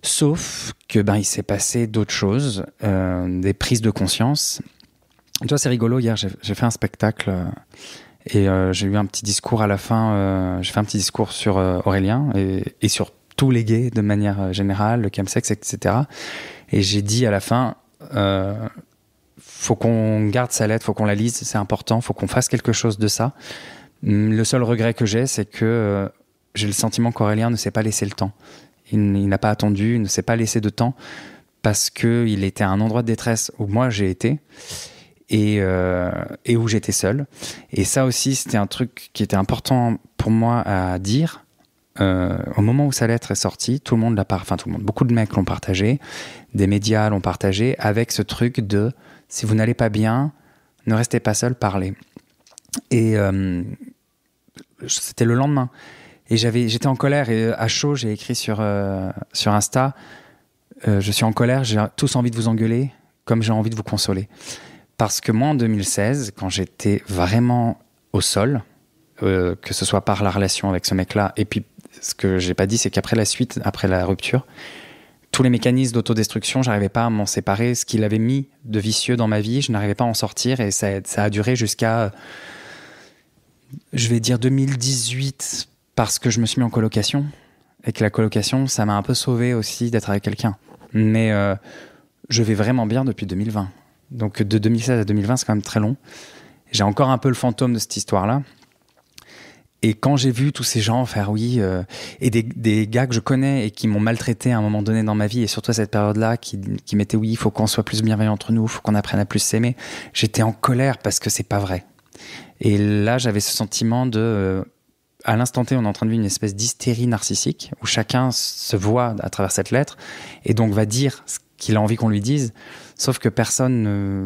Sauf que il s'est passé d'autres choses, des prises de conscience. Tu vois c'est rigolo. Hier j'ai fait un spectacle. Et j'ai eu un petit discours à la fin. J'ai fait un petit discours sur Aurélien et sur tous les gays de manière générale, le chemsex, etc. Et j'ai dit à la fin, faut qu'on garde sa lettre, faut qu'on la lise, c'est important, faut qu'on fasse quelque chose de ça. Le seul regret que j'ai, c'est que j'ai le sentiment qu'Aurélien ne s'est pas laissé le temps. Il n'a pas attendu, il ne s'est pas laissé de temps parce qu'il était à un endroit de détresse où moi j'ai été. Et où j'étais seul. Et ça aussi, c'était un truc qui était important pour moi à dire, au moment où sa lettre est sortie, tout le monde, beaucoup de mecs l'ont partagé, des médias l'ont partagé, avec ce truc de si vous n'allez pas bien, ne restez pas seul, parlez. Et c'était le lendemain. Et j'étais en colère et à chaud, j'ai écrit sur Insta, je suis en colère, j'ai tous envie de vous engueuler, comme j'ai envie de vous consoler. Parce que moi, en 2016, quand j'étais vraiment au sol, que ce soit par la relation avec ce mec-là, et puis ce que j'ai pas dit, c'est qu'après la suite, après la rupture, tous les mécanismes d'autodestruction, j'arrivais pas à m'en séparer. Ce qu'il avait mis de vicieux dans ma vie, je n'arrivais pas à en sortir, et ça a duré jusqu'à, je vais dire 2018, parce que je me suis mis en colocation, et que la colocation, ça m'a un peu sauvé aussi d'être avec quelqu'un. Mais je vais vraiment bien depuis 2020. Donc de 2016 à 2020, c'est quand même très long. J'ai encore un peu le fantôme de cette histoire-là. Et quand j'ai vu tous ces gens faire et des gars que je connais et qui m'ont maltraité à un moment donné dans ma vie, et surtout à cette période-là, qui mettaient il faut qu'on soit plus bienveillant entre nous, il faut qu'on apprenne à plus s'aimer, j'étais en colère parce que c'est pas vrai. Et là, j'avais ce sentiment à l'instant T, on est en train de vivre une espèce d'hystérie narcissique où chacun se voit à travers cette lettre et donc va dire ce qu'il a envie qu'on lui dise, sauf que personne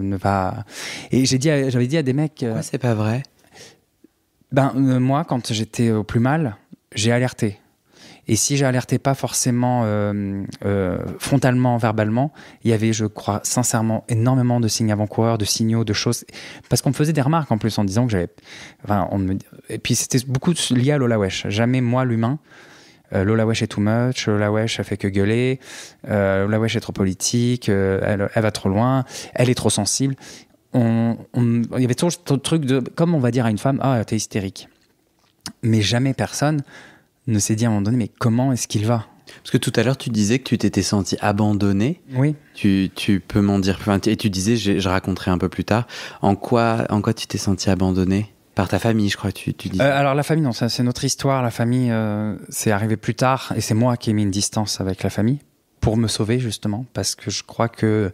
ne va... Et j'avais dit à des mecs... Pourquoi c'est pas vrai ? Moi, quand j'étais au plus mal, j'ai alerté. Et si j'alertais pas forcément frontalement, verbalement, il y avait, je crois, sincèrement, énormément de signes avant-coureurs, de signaux, de choses. Parce qu'on me faisait des remarques en plus en disant que j'avais... Et puis c'était beaucoup lié à Lola Wesh. Jamais moi, l'humain. Lola Wesh est too much, Lola Wesh a fait que gueuler, Lola Wesh est trop politique, elle va trop loin, elle est trop sensible. Il y avait toujours ce truc de, comme on va dire à une femme, t'es hystérique. Mais jamais personne ne s'est dit à un moment donné, mais comment est-ce qu'il va ? Parce que tout à l'heure, tu disais que tu t'étais senti abandonné. Oui. Tu peux m'en dire plus. Et tu disais, je raconterai un peu plus tard, en quoi tu t'es senti abandonné ? Par ta famille, je crois, tu dis. Alors la famille, non, ça, c'est notre histoire. La famille, c'est arrivé plus tard, et c'est moi qui ai mis une distance avec la famille pour me sauver justement, parce que je crois que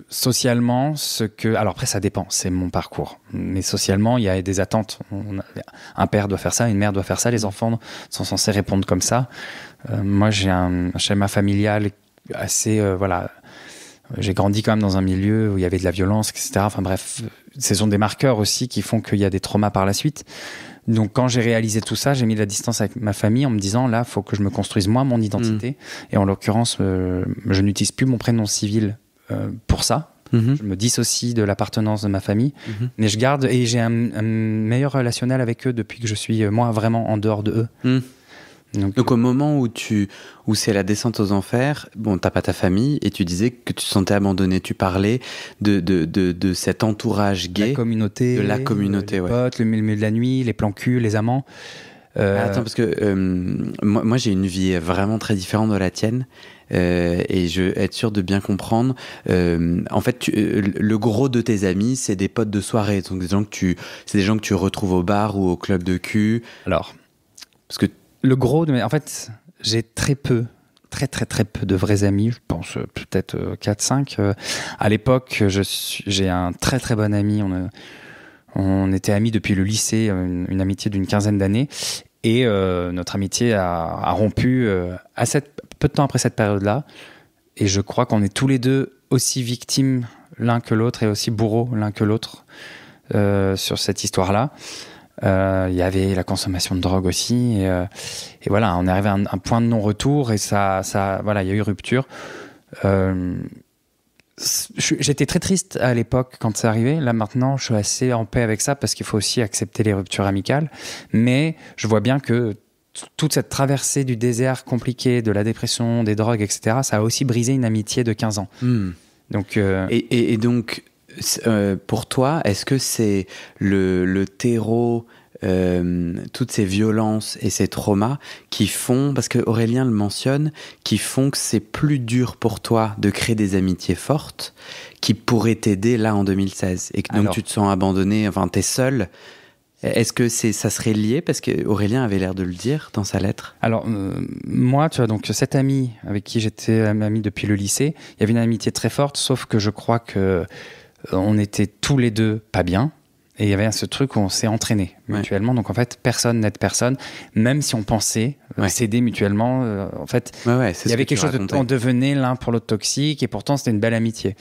socialement, alors après ça dépend, c'est mon parcours, mais socialement il y a des attentes. Un père doit faire ça, une mère doit faire ça, les enfants sont censés répondre comme ça. Moi j'ai un schéma familial assez j'ai grandi quand même dans un milieu où il y avait de la violence, etc. Enfin bref, ce sont des marqueurs aussi qui font qu'il y a des traumas par la suite. Donc quand j'ai réalisé tout ça, j'ai mis de la distance avec ma famille en me disant là, il faut que je me construise moi mon identité. Et en l'occurrence, je n'utilise plus mon prénom civil pour ça. Je me dissocie de l'appartenance de ma famille, mais je garde, et j'ai un meilleur relationnel avec eux depuis que je suis moi vraiment en dehors de eux. Donc au moment où c'est la descente aux enfers, bon, t'as pas ta famille et tu disais que tu te sentais abandonné. Tu parlais de cet entourage gay, de la communauté, les potes, le milieu de la nuit, les plans cul, les amants. Attends, parce que moi j'ai une vie vraiment très différente de la tienne. Et je veux être sûr de bien comprendre. En fait, le gros de tes amis, c'est des potes de soirée, donc c'est des gens que tu retrouves au bar ou au club de cul. Alors, parce que le gros en fait, j'ai très peu de vrais amis, je pense peut-être 4-5. À l'époque, j'ai un très très bon ami, on était amis depuis le lycée, une amitié d'une quinzaine d'années, et notre amitié a rompu peu de temps après cette période-là, et je crois qu'on est tous les deux aussi victimes l'un que l'autre, et aussi bourreaux l'un que l'autre sur cette histoire-là. Il y avait la consommation de drogue aussi, et voilà, on est arrivé à un point de non-retour, et ça voilà, il y a eu rupture. J'étais très triste à l'époque quand c'est arrivé. Là maintenant, je suis assez en paix avec ça, parce qu'il faut aussi accepter les ruptures amicales, mais je vois bien que toute cette traversée du désert compliqué, de la dépression, des drogues, etc., ça a aussi brisé une amitié de 15 ans. Donc, et donc, pour toi, est-ce que c'est le terreau, toutes ces violences et ces traumas qui font, parce que Aurélien le mentionne, qui font que c'est plus dur pour toi de créer des amitiés fortes qui pourraient t'aider là en 2016, et que donc tu te sens abandonné, enfin t'es seul. Est-ce que ça serait lié, parce que Aurélien avait l'air de le dire dans sa lettre? Alors moi, tu vois, donc cet ami avec qui j'étais ami depuis le lycée, il y avait une amitié très forte, sauf que je crois que on était tous les deux pas bien, Et il y avait ce truc où on s'est entraîné mutuellement. Donc en fait, personne n'aide personne, même si on pensait s'aider mutuellement. En fait, il y avait quelque chose on devenait l'un pour l'autre toxique, et pourtant c'était une belle amitié.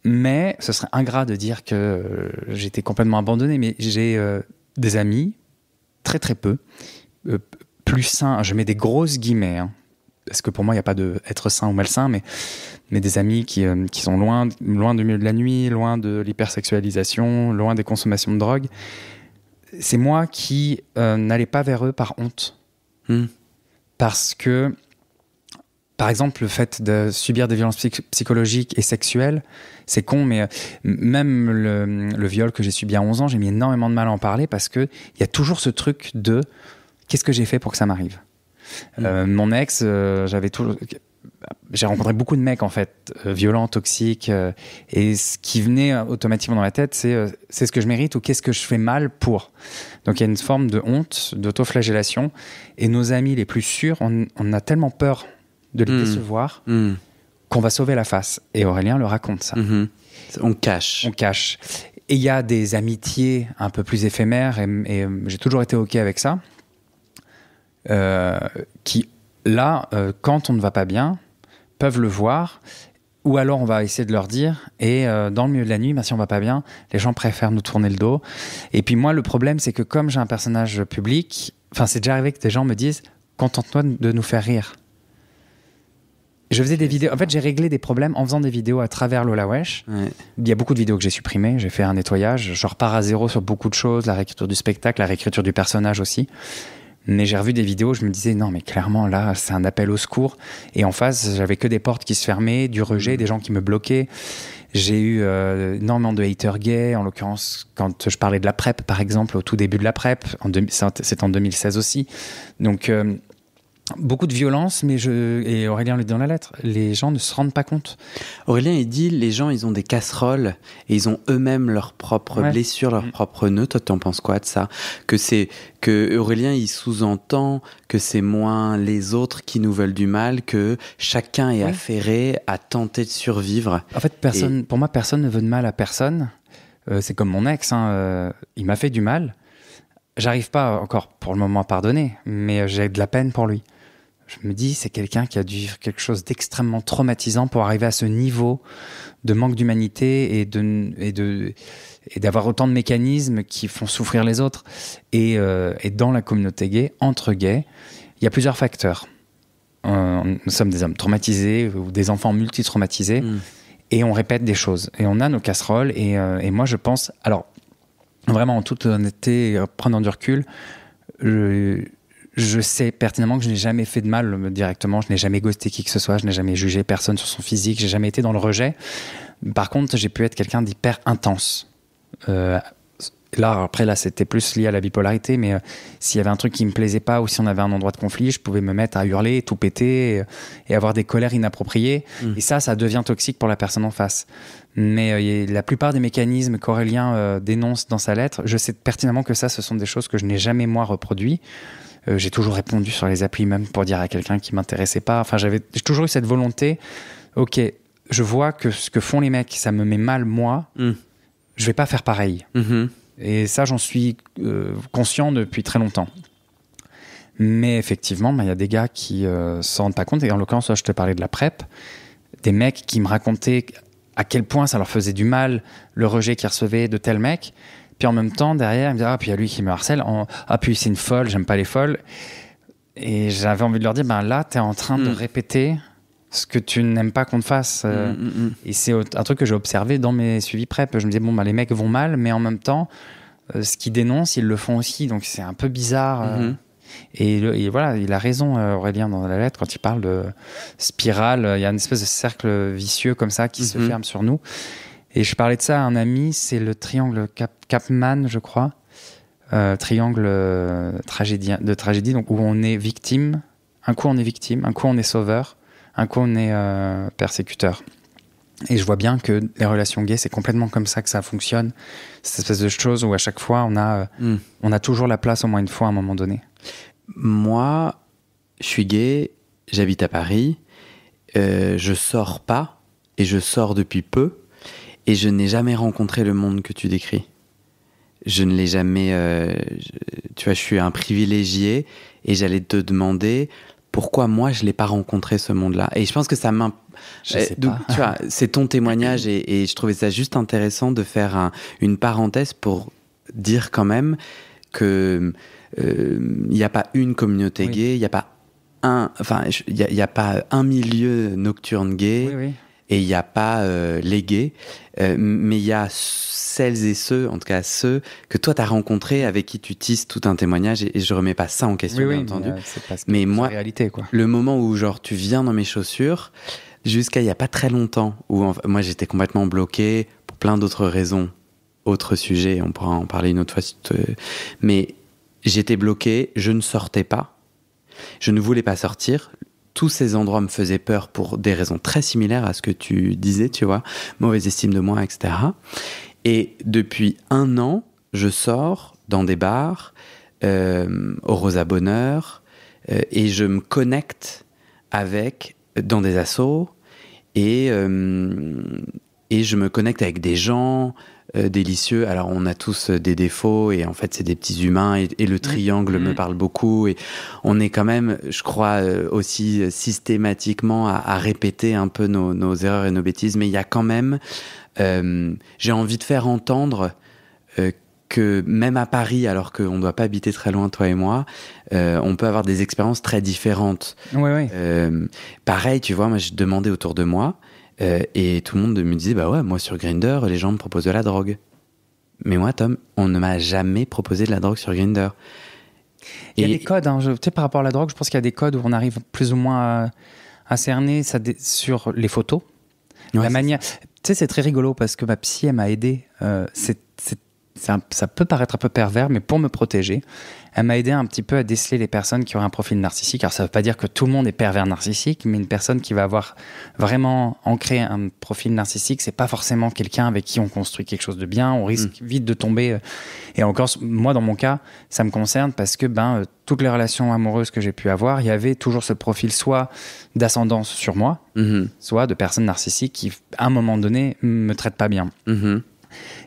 Mais ce serait ingrat de dire que j'étais complètement abandonné. Mais j'ai des amis, très très peu, plus sains. Je mets des grosses guillemets, hein, parce que pour moi il n'y a pas de être sain ou malsain, mais des amis qui sont loin du milieu de la nuit, loin de l'hypersexualisation, loin des consommations de drogue. C'est moi qui n'allais pas vers eux par honte. Parce que, par exemple, le fait de subir des violences psychologiques et sexuelles, c'est con, mais même le viol que j'ai subi à 11 ans, j'ai mis énormément de mal à en parler parce qu'il y a toujours ce truc de « qu'est-ce que j'ai fait pour que ça m'arrive ?» Mon ex, j'ai rencontré beaucoup de mecs en fait, violents, toxiques, et ce qui venait automatiquement dans la tête, c'est ce que je mérite ou qu'est-ce que je fais mal pour. Donc il y a une forme de honte, d'autoflagellation, et nos amis les plus sûrs, on a tellement peur de les décevoir qu'on va sauver la face. Et Aurélien le raconte ça. On cache. Et il y a des amitiés un peu plus éphémères, et j'ai toujours été OK avec ça, qui là, quand on ne va pas bien, peuvent le voir, ou alors on va essayer de leur dire, et dans le milieu de la nuit, si on va pas bien, les gens préfèrent nous tourner le dos. Et puis moi, le problème, c'est que comme j'ai un personnage public, c'est déjà arrivé que des gens me disent « contente-toi de nous faire rire ». Je faisais des vidéos, en fait j'ai réglé des problèmes en faisant des vidéos à travers Lola Wesh. Il y a beaucoup de vidéos que j'ai supprimées, j'ai fait un nettoyage, je repars à zéro sur beaucoup de choses, la réécriture du spectacle, la réécriture du personnage aussi. Mais j'ai revu des vidéos, je me disais, non, mais clairement, là, c'est un appel au secours. Et en face, j'avais que des portes qui se fermaient, du rejet, des gens qui me bloquaient. J'ai eu énormément de haters gays, en l'occurrence, quand je parlais de la PrEP, par exemple, au tout début de la PrEP. C'est en 2016 aussi. Donc, beaucoup de violence, et Aurélien le dit dans la lettre, les gens ne se rendent pas compte. Aurélien, il dit, les gens, ils ont des casseroles et ils ont eux-mêmes leurs propres blessures, leurs propres nœuds. Toi, t'en penses quoi de ça ? Que Aurélien, il sous-entend que c'est moins les autres qui nous veulent du mal, que chacun est affairé à tenter de survivre. En fait, pour moi, personne ne veut de mal à personne. C'est comme mon ex, il m'a fait du mal. J'arrive pas encore pour le moment à pardonner, mais j'ai de la peine pour lui. Je me dis, c'est quelqu'un qui a dû vivre quelque chose d'extrêmement traumatisant pour arriver à ce niveau de manque d'humanité et d'avoir autant de mécanismes qui font souffrir les autres. Et dans la communauté gay, entre gays, il y a plusieurs facteurs. Nous sommes des hommes traumatisés ou des enfants multi-traumatisés et on répète des choses. Et on a nos casseroles et moi je pense... Alors, vraiment en toute honnêteté, prenant du recul, je sais pertinemment que je n'ai jamais fait de mal directement, je n'ai jamais ghosté qui que ce soit, je n'ai jamais jugé personne sur son physique, j'ai jamais été dans le rejet. Par contre, j'ai pu être quelqu'un d'hyper intense. Là, c'était plus lié à la bipolarité, mais s'il y avait un truc qui me plaisait pas ou si on avait un endroit de conflit, je pouvais me mettre à hurler, tout péter et avoir des colères inappropriées. Et ça devient toxique pour la personne en face. Mais la plupart des mécanismes qu'Aurélien dénonce dans sa lettre, je sais pertinemment que ce sont des choses que je n'ai jamais moi reproduit. J'ai toujours répondu sur les applis même pour dire à quelqu'un qui m'intéressait pas. J'ai toujours eu cette volonté. Ok, je vois que ce que font les mecs, ça me met mal moi. Je vais pas faire pareil. Et ça, j'en suis conscient depuis très longtemps. Mais effectivement, il y a des gars qui s'en rendent pas compte. Et en l'occurrence, je te parlais de la PrEP. Des mecs qui me racontaient à quel point ça leur faisait du mal, le rejet qu'ils recevaient de tel mec. Puis en même temps, derrière, ils me disaient « puis il y a lui qui me harcèle. Puis c'est une folle, j'aime pas les folles. » Et j'avais envie de leur dire « là, t'es en train de répéter ce que tu n'aimes pas qu'on te fasse. » Et c'est un truc que j'ai observé dans mes suivis PrEP. Je me disais « les mecs vont mal, mais en même temps, ce qu'ils dénoncent, ils le font aussi. » Donc c'est un peu bizarre. Et voilà, il a raison, Aurélien, dans la lettre, quand il parle de spirale. Il y a une espèce de cercle vicieux comme ça qui se ferme sur nous. Et je parlais de ça à un ami, c'est le triangle Capman, je crois. Triangle de tragédie, donc où on est victime. Un coup, on est victime. Un coup, on est sauveur. Un coup, on est persécuteur. Et je vois bien que les relations gays, c'est complètement comme ça que ça fonctionne. Cette espèce de chose où à chaque fois, on a toujours la place au moins une fois à un moment donné. Moi, je suis gay, j'habite à Paris, je sors pas, et je sors depuis peu, et je n'ai jamais rencontré le monde que tu décris. je ne l'ai jamais... tu vois, je suis un privilégié et j'allais te demander pourquoi moi, je ne l'ai pas rencontré, ce monde-là. Et je pense que ça Je sais pas. Tu vois, c'est ton témoignage et je trouvais ça juste intéressant de faire une parenthèse pour dire quand même que il n'y a pas une communauté gay, il n'y a pas il y a pas un milieu nocturne gay. Oui. Et il n'y a pas les gays, mais il y a celles et ceux, en tout cas ceux que toi t'as rencontrés, avec qui tu tisses tout un témoignage, et je remets pas ça en question, bien entendu. Mais moi, réalité, quoi. le moment où genre tu viens dans mes chaussures, jusqu'à il y a pas très longtemps, où moi j'étais complètement bloqué pour plein d'autres raisons, autres sujets, on pourra en parler une autre fois. Mais j'étais bloqué, je ne sortais pas, je ne voulais pas sortir. Tous ces endroits me faisaient peur pour des raisons très similaires à ce que tu disais, tu vois, mauvaise estime de moi, etc. Et depuis 1 an, je sors dans des bars, au Rosa Bonheur, et je me connecte dans des assos, et je me connecte avec des gens délicieux. Alors, on a tous des défauts, et en fait, c'est des petits humains, et le triangle me parle beaucoup, et on est quand même, je crois, aussi systématiquement à répéter un peu nos erreurs et nos bêtises, mais il y a quand même, j'ai envie de faire entendre que même à Paris, alors qu'on ne doit pas habiter très loin, toi et moi, on peut avoir des expériences très différentes. Oui. Pareil, tu vois, moi, je demandais autour de moi, et tout le monde me disait, bah ouais, moi sur Grindr, les gens me proposent de la drogue. Mais moi, Tom, on ne m'a jamais proposé de la drogue sur Grindr. Il y a des codes, hein, tu sais, par rapport à la drogue, je pense qu'il y a des codes où on arrive plus ou moins à cerner ça sur les photos. Ouais, la manière. Tu sais, c'est très rigolo parce que ma psy, elle m'a aidé. Ça peut paraître un peu pervers, mais pour me protéger, elle m'a aidé un petit peu à déceler les personnes qui auraient un profil narcissique. Alors, ça ne veut pas dire que tout le monde est pervers narcissique, mais une personne qui va avoir vraiment ancré un profil narcissique, c'est pas forcément quelqu'un avec qui on construit quelque chose de bien. On risque vite de tomber. Et encore, moi, dans mon cas, ça me concerne parce que toutes les relations amoureuses que j'ai pu avoir, il y avait toujours ce profil soit d'ascendance sur moi, soit de personnes narcissiques qui, à un moment donné, me traitent pas bien.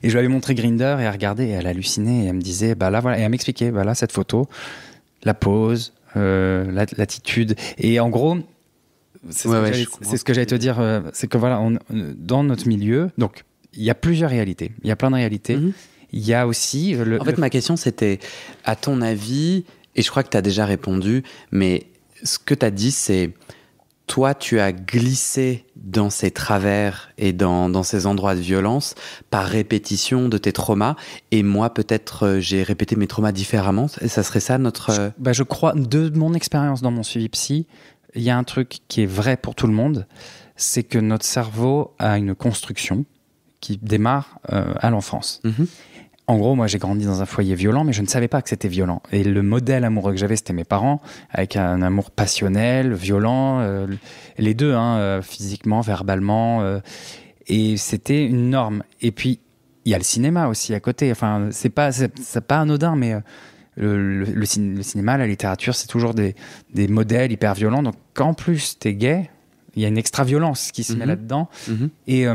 Et je lui avais montré Grindr et elle regardait et elle hallucinait et elle me disait, là voilà, et elle m'expliquait, là cette photo, la pose, l'attitude, et en gros, c'est ce que j'allais te dire, c'est que voilà, dans notre milieu, donc il y a plusieurs réalités, il y a plein de réalités, il y a aussi... En fait, ma question c'était, à ton avis, et je crois que tu as déjà répondu, mais ce que tu as dit c'est, toi, tu as glissé dans ces travers et dans ces endroits de violence par répétition de tes traumas. Et moi, peut-être, j'ai répété mes traumas différemment. Et ça serait ça notre... Je crois, de mon expérience dans mon suivi psy, il y a un truc qui est vrai pour tout le monde, c'est que notre cerveau a une construction qui démarre à l'enfance. En gros, moi, j'ai grandi dans un foyer violent, mais je ne savais pas que c'était violent. Et le modèle amoureux que j'avais, c'était mes parents, avec un amour passionnel, violent, les deux, physiquement, verbalement. Et c'était une norme. Et puis, il y a le cinéma aussi à côté. Enfin, c'est pas anodin, mais le cinéma, la littérature, c'est toujours des modèles hyper violents. Donc, quand en plus t'es gay, il y a une extra-violence qui se met là-dedans. Et...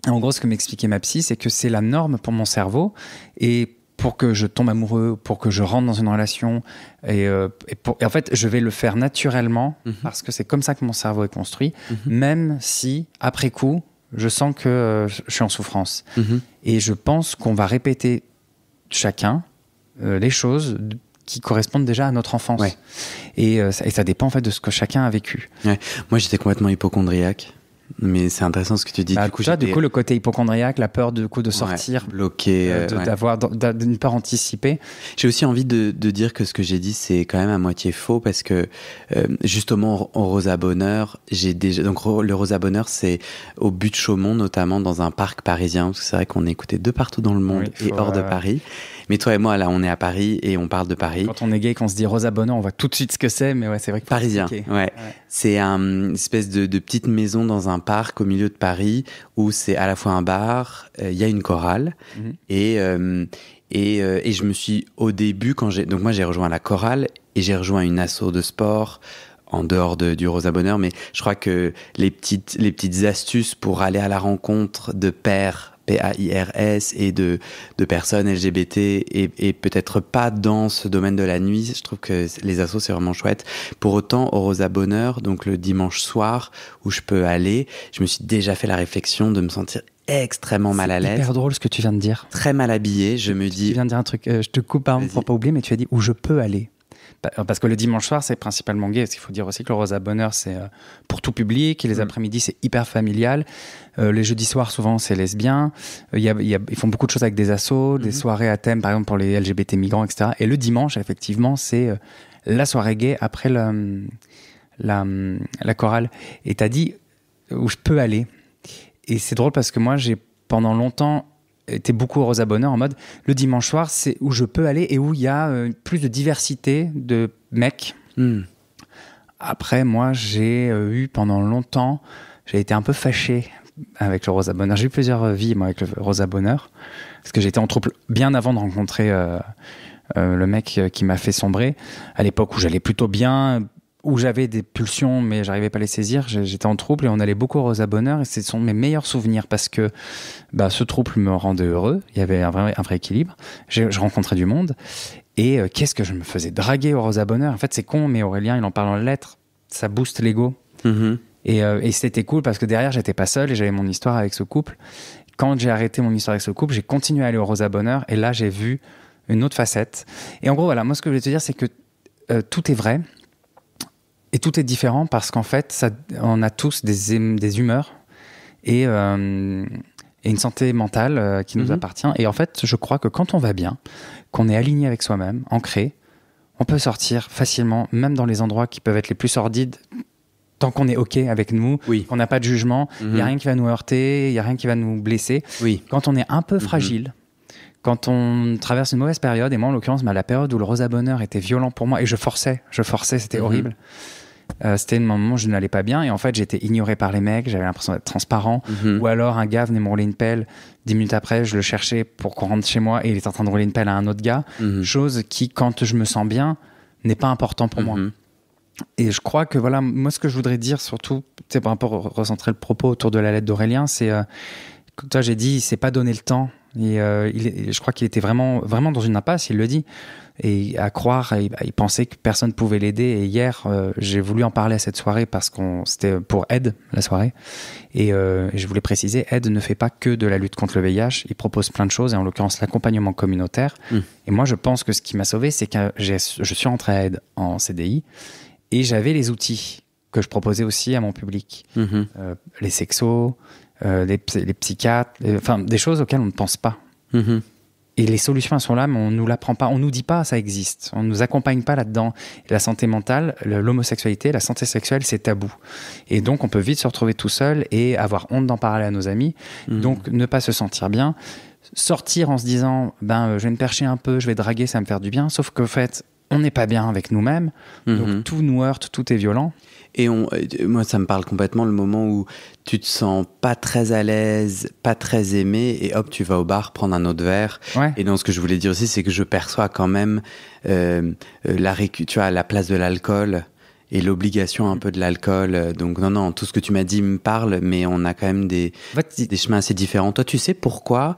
en gros, ce que m'expliquait ma psy, c'est que c'est la norme pour mon cerveau. Et pour que je tombe amoureux, pour que je rentre dans une relation, et en fait, je vais le faire naturellement, parce que c'est comme ça que mon cerveau est construit, même si, après coup, je sens que je suis en souffrance. Et je pense qu'on va répéter chacun les choses qui correspondent déjà à notre enfance. Ouais. Et ça dépend en fait de ce que chacun a vécu. Ouais. Moi, j'étais complètement hypocondriaque. Mais c'est intéressant ce que tu dis. Du coup, le côté hypocondriaque, la peur de sortir, bloqué, d'avoir d'une peur anticipée. J'ai aussi envie de dire que ce que j'ai dit, c'est quand même à moitié faux parce que justement au Rosa Bonheur, donc le Rosa Bonheur, c'est au But de Chaumont notamment dans un parc parisien parce que c'est vrai qu'on est écouté de partout dans le monde et hors de Paris. Mais toi et moi, là, on est à Paris et on parle de Paris. Quand on est gay, qu'on se dit Rosa Bonheur, on voit tout de suite ce que c'est, mais ouais, c'est vrai que parisien. Ouais. C'est une espèce de petite maison dans un parc au milieu de Paris où c'est à la fois un bar, il y a une chorale et je me suis au début donc moi j'ai rejoint la chorale et j'ai rejoint une asso de sport en dehors du Rosa Bonheur, mais je crois que les petites astuces pour aller à la rencontre de pairs PAIRS et de personnes LGBT et peut-être pas dans ce domaine de la nuit. Je trouve que les assos, c'est vraiment chouette. Pour autant, au Rosa Bonheur, donc le dimanche soir où je peux aller, je me suis déjà fait la réflexion de me sentir extrêmement mal à l'aise. C'est hyper drôle ce que tu viens de dire. Très mal habillé, je me dis... Tu viens de dire un truc, je te coupe pour pas oublier, mais tu as dit où je peux aller. Parce que le dimanche soir, c'est principalement gay. Parce qu'il faut dire aussi que le Rosa Bonheur, c'est pour tout public. Et les après-midi, c'est hyper familial. Les jeudis soirs, souvent, c'est lesbien. Ils font beaucoup de choses avec des assos, des soirées à thème, par exemple, pour les LGBT migrants, etc. Et le dimanche, effectivement, c'est la soirée gay après la chorale. Et t'as dit où je peux aller. Et c'est drôle parce que moi, j'ai pendant longtemps été beaucoup au Rosa Bonheur en mode le dimanche soir, c'est où je peux aller et où il y a plus de diversité de mecs. Après, moi, j'ai eu pendant longtemps, j'ai été un peu fâché avec le Rosa Bonheur. J'ai eu plusieurs vies, moi, avec le Rosa Bonheur. Parce que j'étais en trouble bien avant de rencontrer le mec qui m'a fait sombrer. À l'époque où j'allais plutôt bien, où j'avais des pulsions, mais j'arrivais pas à les saisir. J'étais en trouble et on allait beaucoup au Rosa Bonheur et ce sont mes meilleurs souvenirs parce que ce trouble me rendait heureux. Il y avait un vrai équilibre. Je rencontrais du monde et qu'est-ce que je me faisais draguer au Rosa Bonheur. En fait, c'est con, mais Aurélien, il en parle en lettres. Ça booste l'ego. Et c'était cool parce que derrière, j'étais pas seul et j'avais mon histoire avec ce couple. Quand j'ai arrêté mon histoire avec ce couple, j'ai continué à aller au Rosa Bonheur et là, j'ai vu une autre facette. Et en gros, voilà, moi, ce que je voulais te dire, c'est que tout est vrai. Et tout est différent parce qu'en fait, on a tous des humeurs et une santé mentale qui nous appartient. Et en fait, je crois que quand on va bien, qu'on est aligné avec soi-même, ancré, on peut sortir facilement, même dans les endroits qui peuvent être les plus sordides, tant qu'on est OK avec nous, qu'on n'a pas de jugement, il n'y a rien qui va nous heurter, il n'y a rien qui va nous blesser. Quand on est un peu fragile, quand on traverse une mauvaise période, et moi en l'occurrence, la période où le Rosa Bonheur était violent pour moi, et je forçais, c'était horrible. C'était le moment où je n'allais pas bien et en fait j'étais ignoré par les mecs, j'avais l'impression d'être transparent, ou alors un gars venait me rouler une pelle 10 minutes après, je le cherchais pour qu'on rentre chez moi et il était en train de rouler une pelle à un autre gars, chose qui quand je me sens bien n'est pas important pour moi. Et je crois que voilà, moi ce que je voudrais dire surtout, c'est par rapport à recentrer le propos autour de la lettre d'Aurélien, c'est toi j'ai dit il s'est pas donné le temps et je crois qu'il était vraiment dans une impasse, il le dit. Et à croire, il pensait que personne ne pouvait l'aider. Et hier, j'ai voulu en parler à cette soirée parce que c'était pour Aide, la soirée. Et je voulais préciser, Aide ne fait pas que de la lutte contre le VIH. Il propose plein de choses, et en l'occurrence l'accompagnement communautaire. Et moi, je pense que ce qui m'a sauvé, c'est que je suis rentré à Aide en CDI et j'avais les outils que je proposais aussi à mon public. Les sexos, les psychiatres, enfin des choses auxquelles on ne pense pas. Et les solutions, elles sont là, mais on nous l'apprend pas. On nous dit pas, ça existe. On nous accompagne pas là-dedans. La santé mentale, l'homosexualité, la santé sexuelle, c'est tabou. Et donc, on peut vite se retrouver tout seul et avoir honte d'en parler à nos amis. Donc, ne pas se sentir bien. Sortir en se disant, je vais me percher un peu, je vais draguer, ça va me faire du bien. Sauf qu'en fait, on n'est pas bien avec nous-mêmes. Donc, tout nous heurte, tout est violent. Et moi, ça me parle complètement le moment où tu te sens pas très à l'aise, pas très aimé, et hop, tu vas au bar prendre un autre verre. Et donc, ce que je voulais dire aussi, c'est que je perçois quand même tu vois, la place de l'alcool et l'obligation un peu de l'alcool. Donc, non, tout ce que tu m'as dit me parle, mais on a quand même des chemins assez différents. Toi, tu sais pourquoi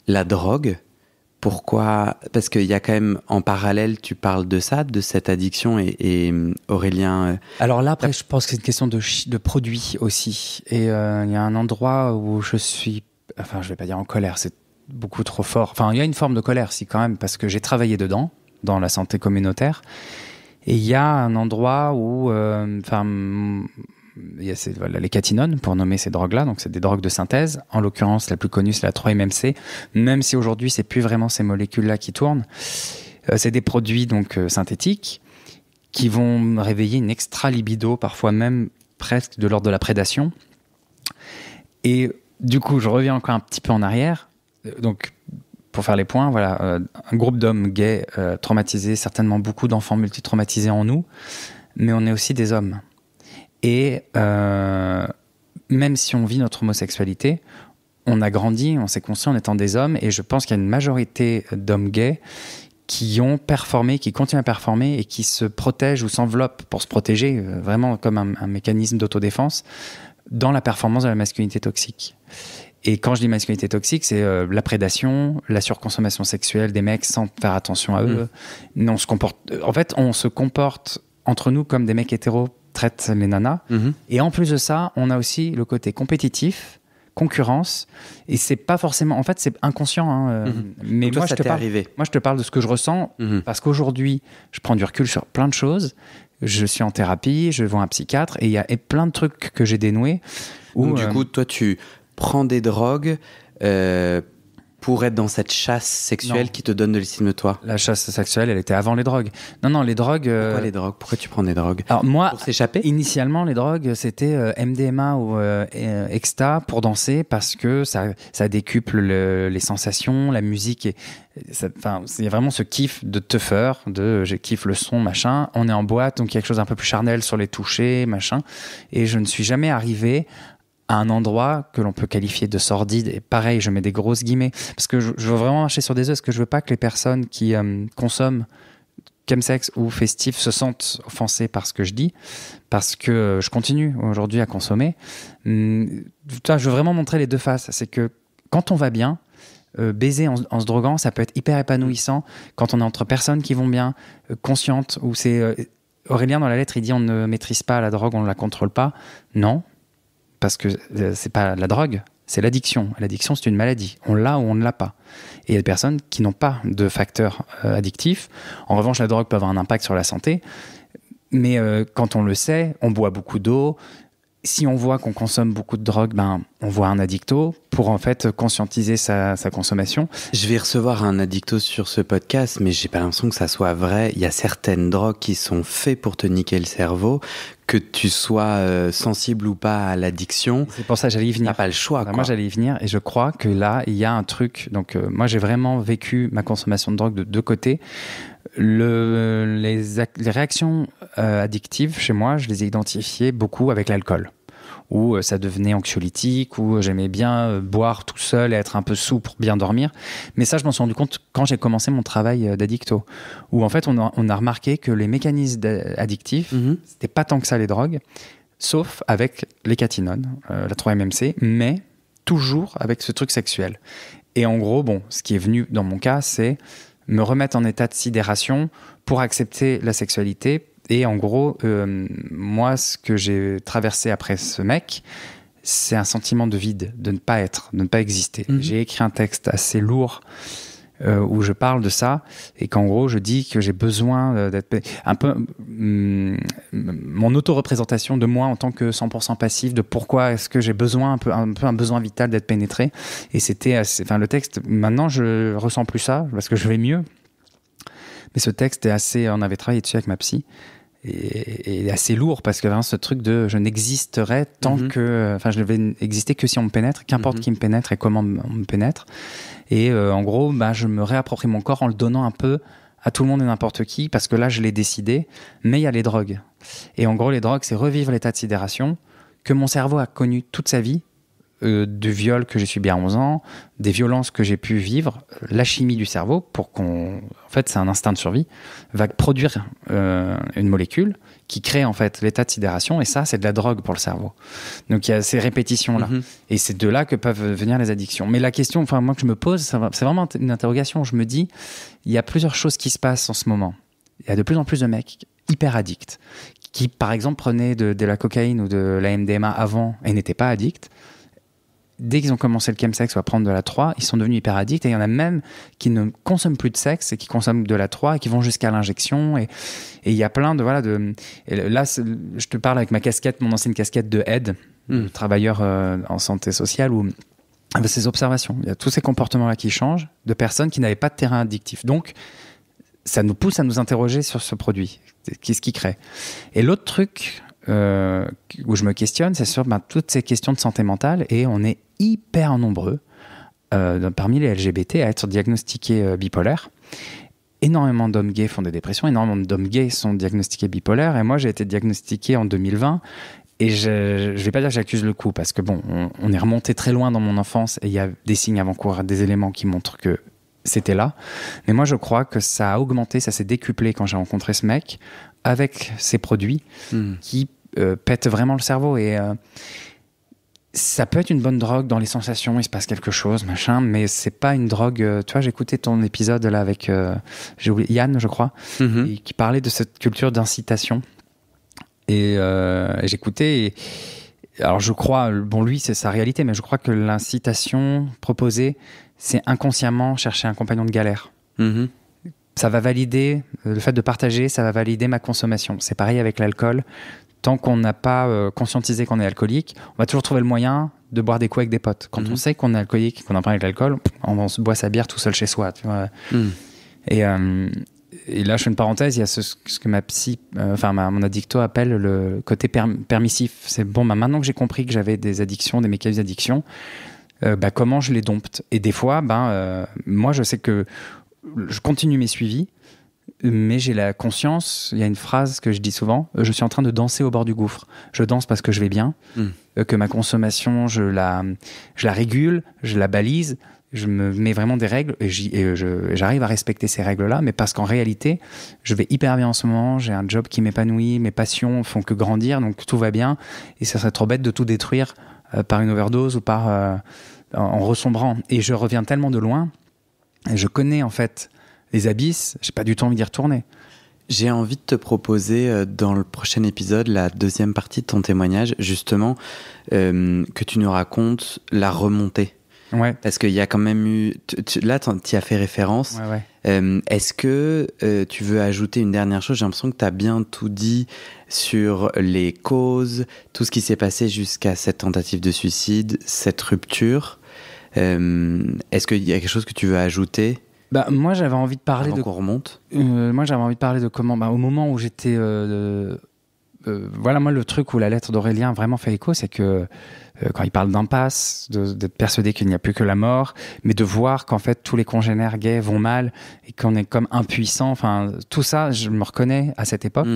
la drogue? Pourquoi? Parce qu'il y a quand même, en parallèle, tu parles de ça, de cette addiction, et Aurélien... Alors là, après, je pense que c'est une question de produit aussi. Et il y a un endroit où je suis... Enfin, je vais pas dire en colère, c'est beaucoup trop fort. Enfin, il y a une forme de colère, si, quand même, parce que j'ai travaillé dedans, dans la santé communautaire. Et il y a un endroit où... il y a les catinones, pour nommer ces drogues-là, donc c'est des drogues de synthèse. En l'occurrence, la plus connue, c'est la 3-MMC, même si aujourd'hui, c'est plus vraiment ces molécules-là qui tournent. C'est des produits donc synthétiques qui vont réveiller une extra-libido, parfois même presque de l'ordre de la prédation. Et du coup, je reviens encore un petit peu en arrière. Donc, pour faire les points, voilà, un groupe d'hommes gays traumatisés, certainement beaucoup d'enfants multitraumatisés en nous, mais on est aussi des hommes. Et même si on vit notre homosexualité, on a grandi, on s'est construit en étant des hommes, et je pense qu'il y a une majorité d'hommes gays qui ont performé, qui continuent à performer et qui se protègent ou s'enveloppent pour se protéger, vraiment comme un mécanisme d'autodéfense, dans la performance de la masculinité toxique. Et quand je dis masculinité toxique, c'est la prédation, la surconsommation sexuelle des mecs sans faire attention à eux. On se comporte entre nous comme des mecs hétéros traitent les nanas. Et en plus de ça, on a aussi le côté compétitif, concurrence, et c'est pas forcément, en fait c'est inconscient, mais toi, moi je te parle de ce que je ressens, parce qu'aujourd'hui je prends du recul sur plein de choses, je suis en thérapie, je vois un psychiatre, et il y a plein de trucs que j'ai dénoués où, donc, du coup toi tu prends des drogues pour être dans cette chasse sexuelle qui te donne de l'estime de toi. La chasse sexuelle, elle était avant les drogues. Non, les drogues... Pourquoi les drogues ? Pourquoi tu prends des drogues ? Alors moi, pour s'échapper ? Initialement, les drogues, c'était MDMA ou Exta pour danser, parce que ça décuple les sensations, la musique. C'est vraiment ce kiff de teuffer, de je kiffe le son, machin. On est en boîte, donc quelque chose un peu plus charnel sur les touchés, machin. Et je ne suis jamais arrivé à un endroit que l'on peut qualifier de sordide. Et pareil, je mets des grosses guillemets, parce que je veux vraiment marcher sur des œufs, parce que je veux pas que les personnes qui consomment chemsex ou festif se sentent offensées par ce que je dis, parce que je continue aujourd'hui à consommer. Je veux vraiment montrer les deux faces. C'est que quand on va bien, baiser en se droguant, ça peut être hyper épanouissant quand on est entre personnes qui vont bien, conscientes, où c'est... Aurélien, dans la lettre, il dit on ne maîtrise pas la drogue, on ne la contrôle pas. Non, parce que c'est pas la drogue, c'est l'addiction. L'addiction, c'est une maladie. On l'a ou on ne l'a pas. Et il y a des personnes qui n'ont pas de facteurs addictifs. En revanche, la drogue peut avoir un impact sur la santé. Mais quand on le sait, on boit beaucoup d'eau. Si on voit qu'on consomme beaucoup de drogue, on voit un addicto pour en fait conscientiser sa consommation. Je vais recevoir un addicto sur ce podcast, mais j'ai pas l'impression que ça soit vrai. Il y a certaines drogues qui sont faites pour te niquer le cerveau, que tu sois sensible ou pas à l'addiction. C'est pour ça que j'allais y venir. T'as pas le choix, quoi. Moi, j'allais y venir, et je crois que là, il y a un truc. Donc, moi, j'ai vraiment vécu ma consommation de drogue de deux côtés. Les réactions addictives chez moi, je les ai identifiées beaucoup avec l'alcool, où ça devenait anxiolytique, où j'aimais bien boire tout seul et être un peu saoul pour bien dormir. Mais ça, je m'en suis rendu compte quand j'ai commencé mon travail d'addicto, où en fait on a remarqué que les mécanismes addictifs, c'était pas tant que ça les drogues, sauf avec les catinones, la 3-MMC, mais toujours avec ce truc sexuel. Et en gros, ce qui est venu dans mon cas, c'est me remettre en état de sidération pour accepter la sexualité. Et en gros, moi, ce que j'ai traversé après ce mec, c'est un sentiment de vide, de ne pas être, de ne pas exister. J'ai écrit un texte assez lourd où je parle de ça, et qu'en gros, je dis que j'ai besoin d'être un peu... mon auto-représentation de moi en tant que 100% passif, de pourquoi est-ce que j'ai besoin, un peu un besoin vital d'être pénétré. Et c'était assez... le texte, maintenant, je ressens plus ça, parce que je vais mieux. Mais ce texte est assez... On avait travaillé dessus avec ma psy, et assez lourd, parce que vraiment ce truc de je n'existerai tant que... je ne vais exister que si on me pénètre, qu'importe qui me pénètre et comment on me pénètre. Et en gros, je me réapproprie mon corps en le donnant un peu à tout le monde et n'importe qui, parce que là, je l'ai décidé. Mais il y a les drogues. Et en gros, les drogues, c'est revivre l'état de sidération que mon cerveau a connu toute sa vie, du viol que j'ai subi à 11 ans, des violences que j'ai pu vivre, la chimie du cerveau, pour qu'on... En fait, c'est un instinct de survie, va produire une molécule qui crée en fait l'état de sidération, et ça, c'est de la drogue pour le cerveau. Donc, il y a ces répétitions-là. Et c'est de là que peuvent venir les addictions. Mais la question, moi, que je me pose, c'est vraiment une interrogation. Je me dis, il y a plusieurs choses qui se passent en ce moment. Il y a de plus en plus de mecs hyper addicts, qui, par exemple, prenaient de la cocaïne ou de la MDMA avant et n'étaient pas addicts. Dès qu'ils ont commencé le chemsex ou à prendre de la 3, ils sont devenus hyper addicts. Et il y en a même qui ne consomment plus de sexe et qui consomment de la 3 et qui vont jusqu'à l'injection. Et il y a plein de... Et là, je te parle avec ma casquette, mon ancienne casquette de aide, de travailleur en santé sociale, où avec ces observations, il y a tous ces comportements-là qui changent, de personnes qui n'avaient pas de terrain addictif. Donc, ça nous pousse à nous interroger sur ce produit. Qu'est-ce qui crée ? Et l'autre truc... où je me questionne, c'est sur toutes ces questions de santé mentale, et on est hyper nombreux parmi les LGBT à être diagnostiqués bipolaires. Énormément d'hommes gays font des dépressions, énormément d'hommes gays sont diagnostiqués bipolaires, et moi j'ai été diagnostiqué en 2020, et je vais pas dire que j'accuse le coup, parce que on est remonté très loin dans mon enfance, et il y a des signes avant-coureurs, des éléments qui montrent que c'était là, mais moi je crois que ça a augmenté, ça s'est décuplé quand j'ai rencontré ce mec, avec ces produits qui pètent vraiment le cerveau. Et Ça peut être une bonne drogue dans les sensations, il se passe quelque chose, machin, mais c'est pas une drogue. Tu vois, j'écoutais ton épisode là avec j'ai oublié, Yann, je crois, qui parlait de cette culture d'incitation. Et j'écoutais. Alors je crois, bon lui c'est sa réalité, mais je crois que l'incitation proposée, c'est inconsciemment chercher un compagnon de galère. Ça va valider le fait de partager, ça va valider ma consommation. C'est pareil avec l'alcool. Tant qu'on n'a pas conscientisé qu'on est alcoolique, on va toujours trouver le moyen de boire des coups avec des potes. Quand on sait qu'on est alcoolique, qu'on en parle avec l'alcool, on se boit sa bière tout seul chez soi. Tu vois. Et là, je fais une parenthèse, il y a ce que ma psy, mon addicto appelle le côté permissif. C'est bon, maintenant que j'ai compris que j'avais des addictions, des mécanismes d'addiction, comment je les dompte. Et des fois, moi, je sais que je continue mes suivis, mais j'ai la conscience, il y a une phrase que je dis souvent, je suis en train de danser au bord du gouffre. Je danse parce que je vais bien, que ma consommation, je la régule, je la balise, je me mets vraiment des règles et j'arrive à respecter ces règles-là, mais parce qu'en réalité, je vais hyper bien en ce moment, j'ai un job qui m'épanouit, mes passions font que grandir, donc tout va bien, et ça serait trop bête de tout détruire par une overdose ou en ressombrant. Et je reviens tellement de loin, et je connais en fait les abysses, j'ai pas du tout envie d'y retourner. J'ai envie de te proposer dans le prochain épisode, la deuxième partie de ton témoignage, justement, que tu nous racontes la remontée. Ouais. Parce qu'il y a quand même eu... Là, tu y as fait référence. Ouais. Est-ce que tu veux ajouter une dernière chose ? J'ai l'impression que tu as bien tout dit sur les causes, tout ce qui s'est passé jusqu'à cette tentative de suicide, cette rupture. Est-ce qu'il y a quelque chose que tu veux ajouter ? Moi, j'avais envie de parler qu'on remonte. Moi, j'avais envie de parler de comment, au moment où j'étais, moi, le truc où la lettre d'Aurélien vraiment fait écho, c'est que quand il parle d'impasse, d'être persuadé qu'il n'y a plus que la mort, mais de voir qu'en fait tous les congénères gays vont mal et qu'on est comme impuissant. Enfin, tout ça, je me reconnais à cette époque.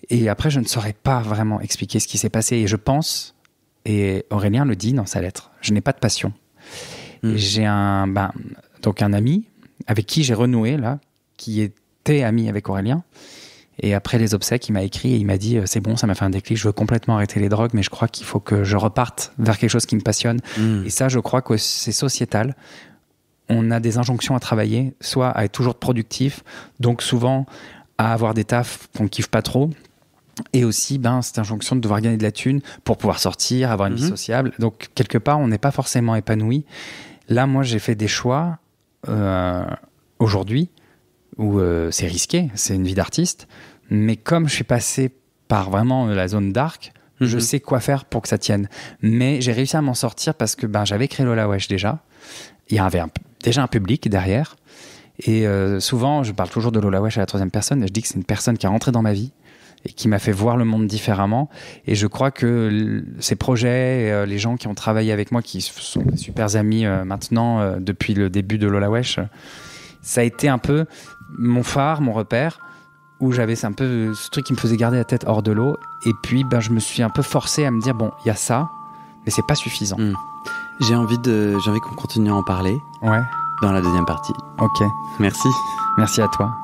Et après, je ne saurais pas vraiment expliquer ce qui s'est passé. Et je pense, et Aurélien le dit dans sa lettre, je n'ai pas de passion. Et j'ai donc un ami avec qui j'ai renoué, là, qui était ami avec Aurélien. Et après les obsèques, il m'a écrit et il m'a dit « C'est bon, ça m'a fait un déclic, je veux complètement arrêter les drogues, mais je crois qu'il faut que je reparte vers quelque chose qui me passionne. » Et ça, je crois que c'est sociétal. On a des injonctions à travailler, soit à être toujours productif, donc souvent à avoir des tafs qu'on ne kiffe pas trop, et aussi cette injonction de devoir gagner de la thune pour pouvoir sortir, avoir une vie sociable. Donc quelque part, on n'est pas forcément épanoui. Là, moi, j'ai fait des choix aujourd'hui où c'est risqué, c'est une vie d'artiste, mais comme je suis passé par vraiment la zone dark, je sais quoi faire pour que ça tienne. Mais j'ai réussi à m'en sortir parce que j'avais créé Lola Wesh déjà, il y avait déjà un public derrière, et souvent je parle toujours de Lola Wesh à la troisième personne, et je dis que c'est une personne qui est rentrée dans ma vie et qui m'a fait voir le monde différemment. Et je crois que ces projets, les gens qui ont travaillé avec moi, qui sont des super amis maintenant, depuis le début de Lola Wesh, ça a été un peu mon phare, mon repère, où j'avais un peu ce truc qui me faisait garder la tête hors de l'eau. Et puis, je me suis un peu forcé à me dire, bon, il y a ça, mais c'est pas suffisant. J'ai envie qu'on continue à en parler. Ouais. Dans la deuxième partie. Ok. Merci. Merci à toi.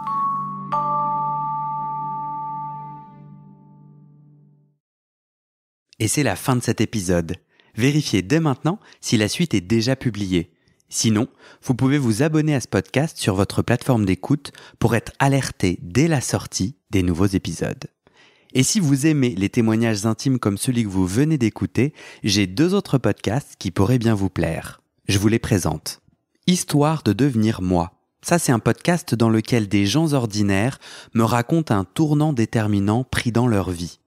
Et c'est la fin de cet épisode. Vérifiez dès maintenant si la suite est déjà publiée. Sinon, vous pouvez vous abonner à ce podcast sur votre plateforme d'écoute pour être alerté dès la sortie des nouveaux épisodes. Et si vous aimez les témoignages intimes comme celui que vous venez d'écouter, j'ai 2 autres podcasts qui pourraient bien vous plaire. Je vous les présente. Histoire de devenir moi. Ça, c'est un podcast dans lequel des gens ordinaires me racontent un tournant déterminant pris dans leur vie.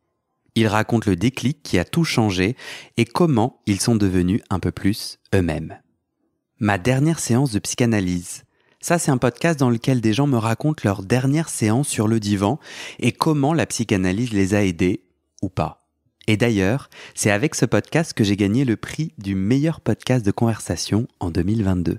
Ils racontent le déclic qui a tout changé et comment ils sont devenus un peu plus eux-mêmes. Ma dernière séance de psychanalyse. Ça, c'est un podcast dans lequel des gens me racontent leur dernière séance sur le divan et comment la psychanalyse les a aidés ou pas. Et d'ailleurs, c'est avec ce podcast que j'ai gagné le prix du meilleur podcast de conversation en 2022.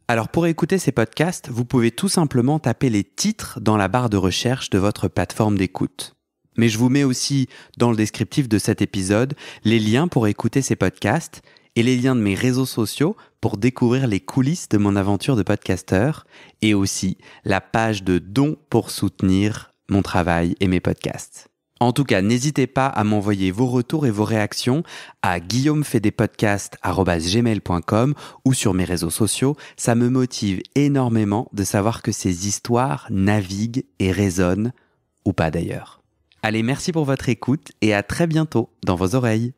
Alors pour écouter ces podcasts, vous pouvez tout simplement taper les titres dans la barre de recherche de votre plateforme d'écoute. Mais je vous mets aussi dans le descriptif de cet épisode les liens pour écouter ces podcasts et les liens de mes réseaux sociaux pour découvrir les coulisses de mon aventure de podcasteur et aussi la page de dons pour soutenir mon travail et mes podcasts. En tout cas, n'hésitez pas à m'envoyer vos retours et vos réactions à guillaumefaidespodcasts@gmail.com ou sur mes réseaux sociaux. Ça me motive énormément de savoir que ces histoires naviguent et résonnent, ou pas d'ailleurs. Allez, merci pour votre écoute et à très bientôt dans vos oreilles.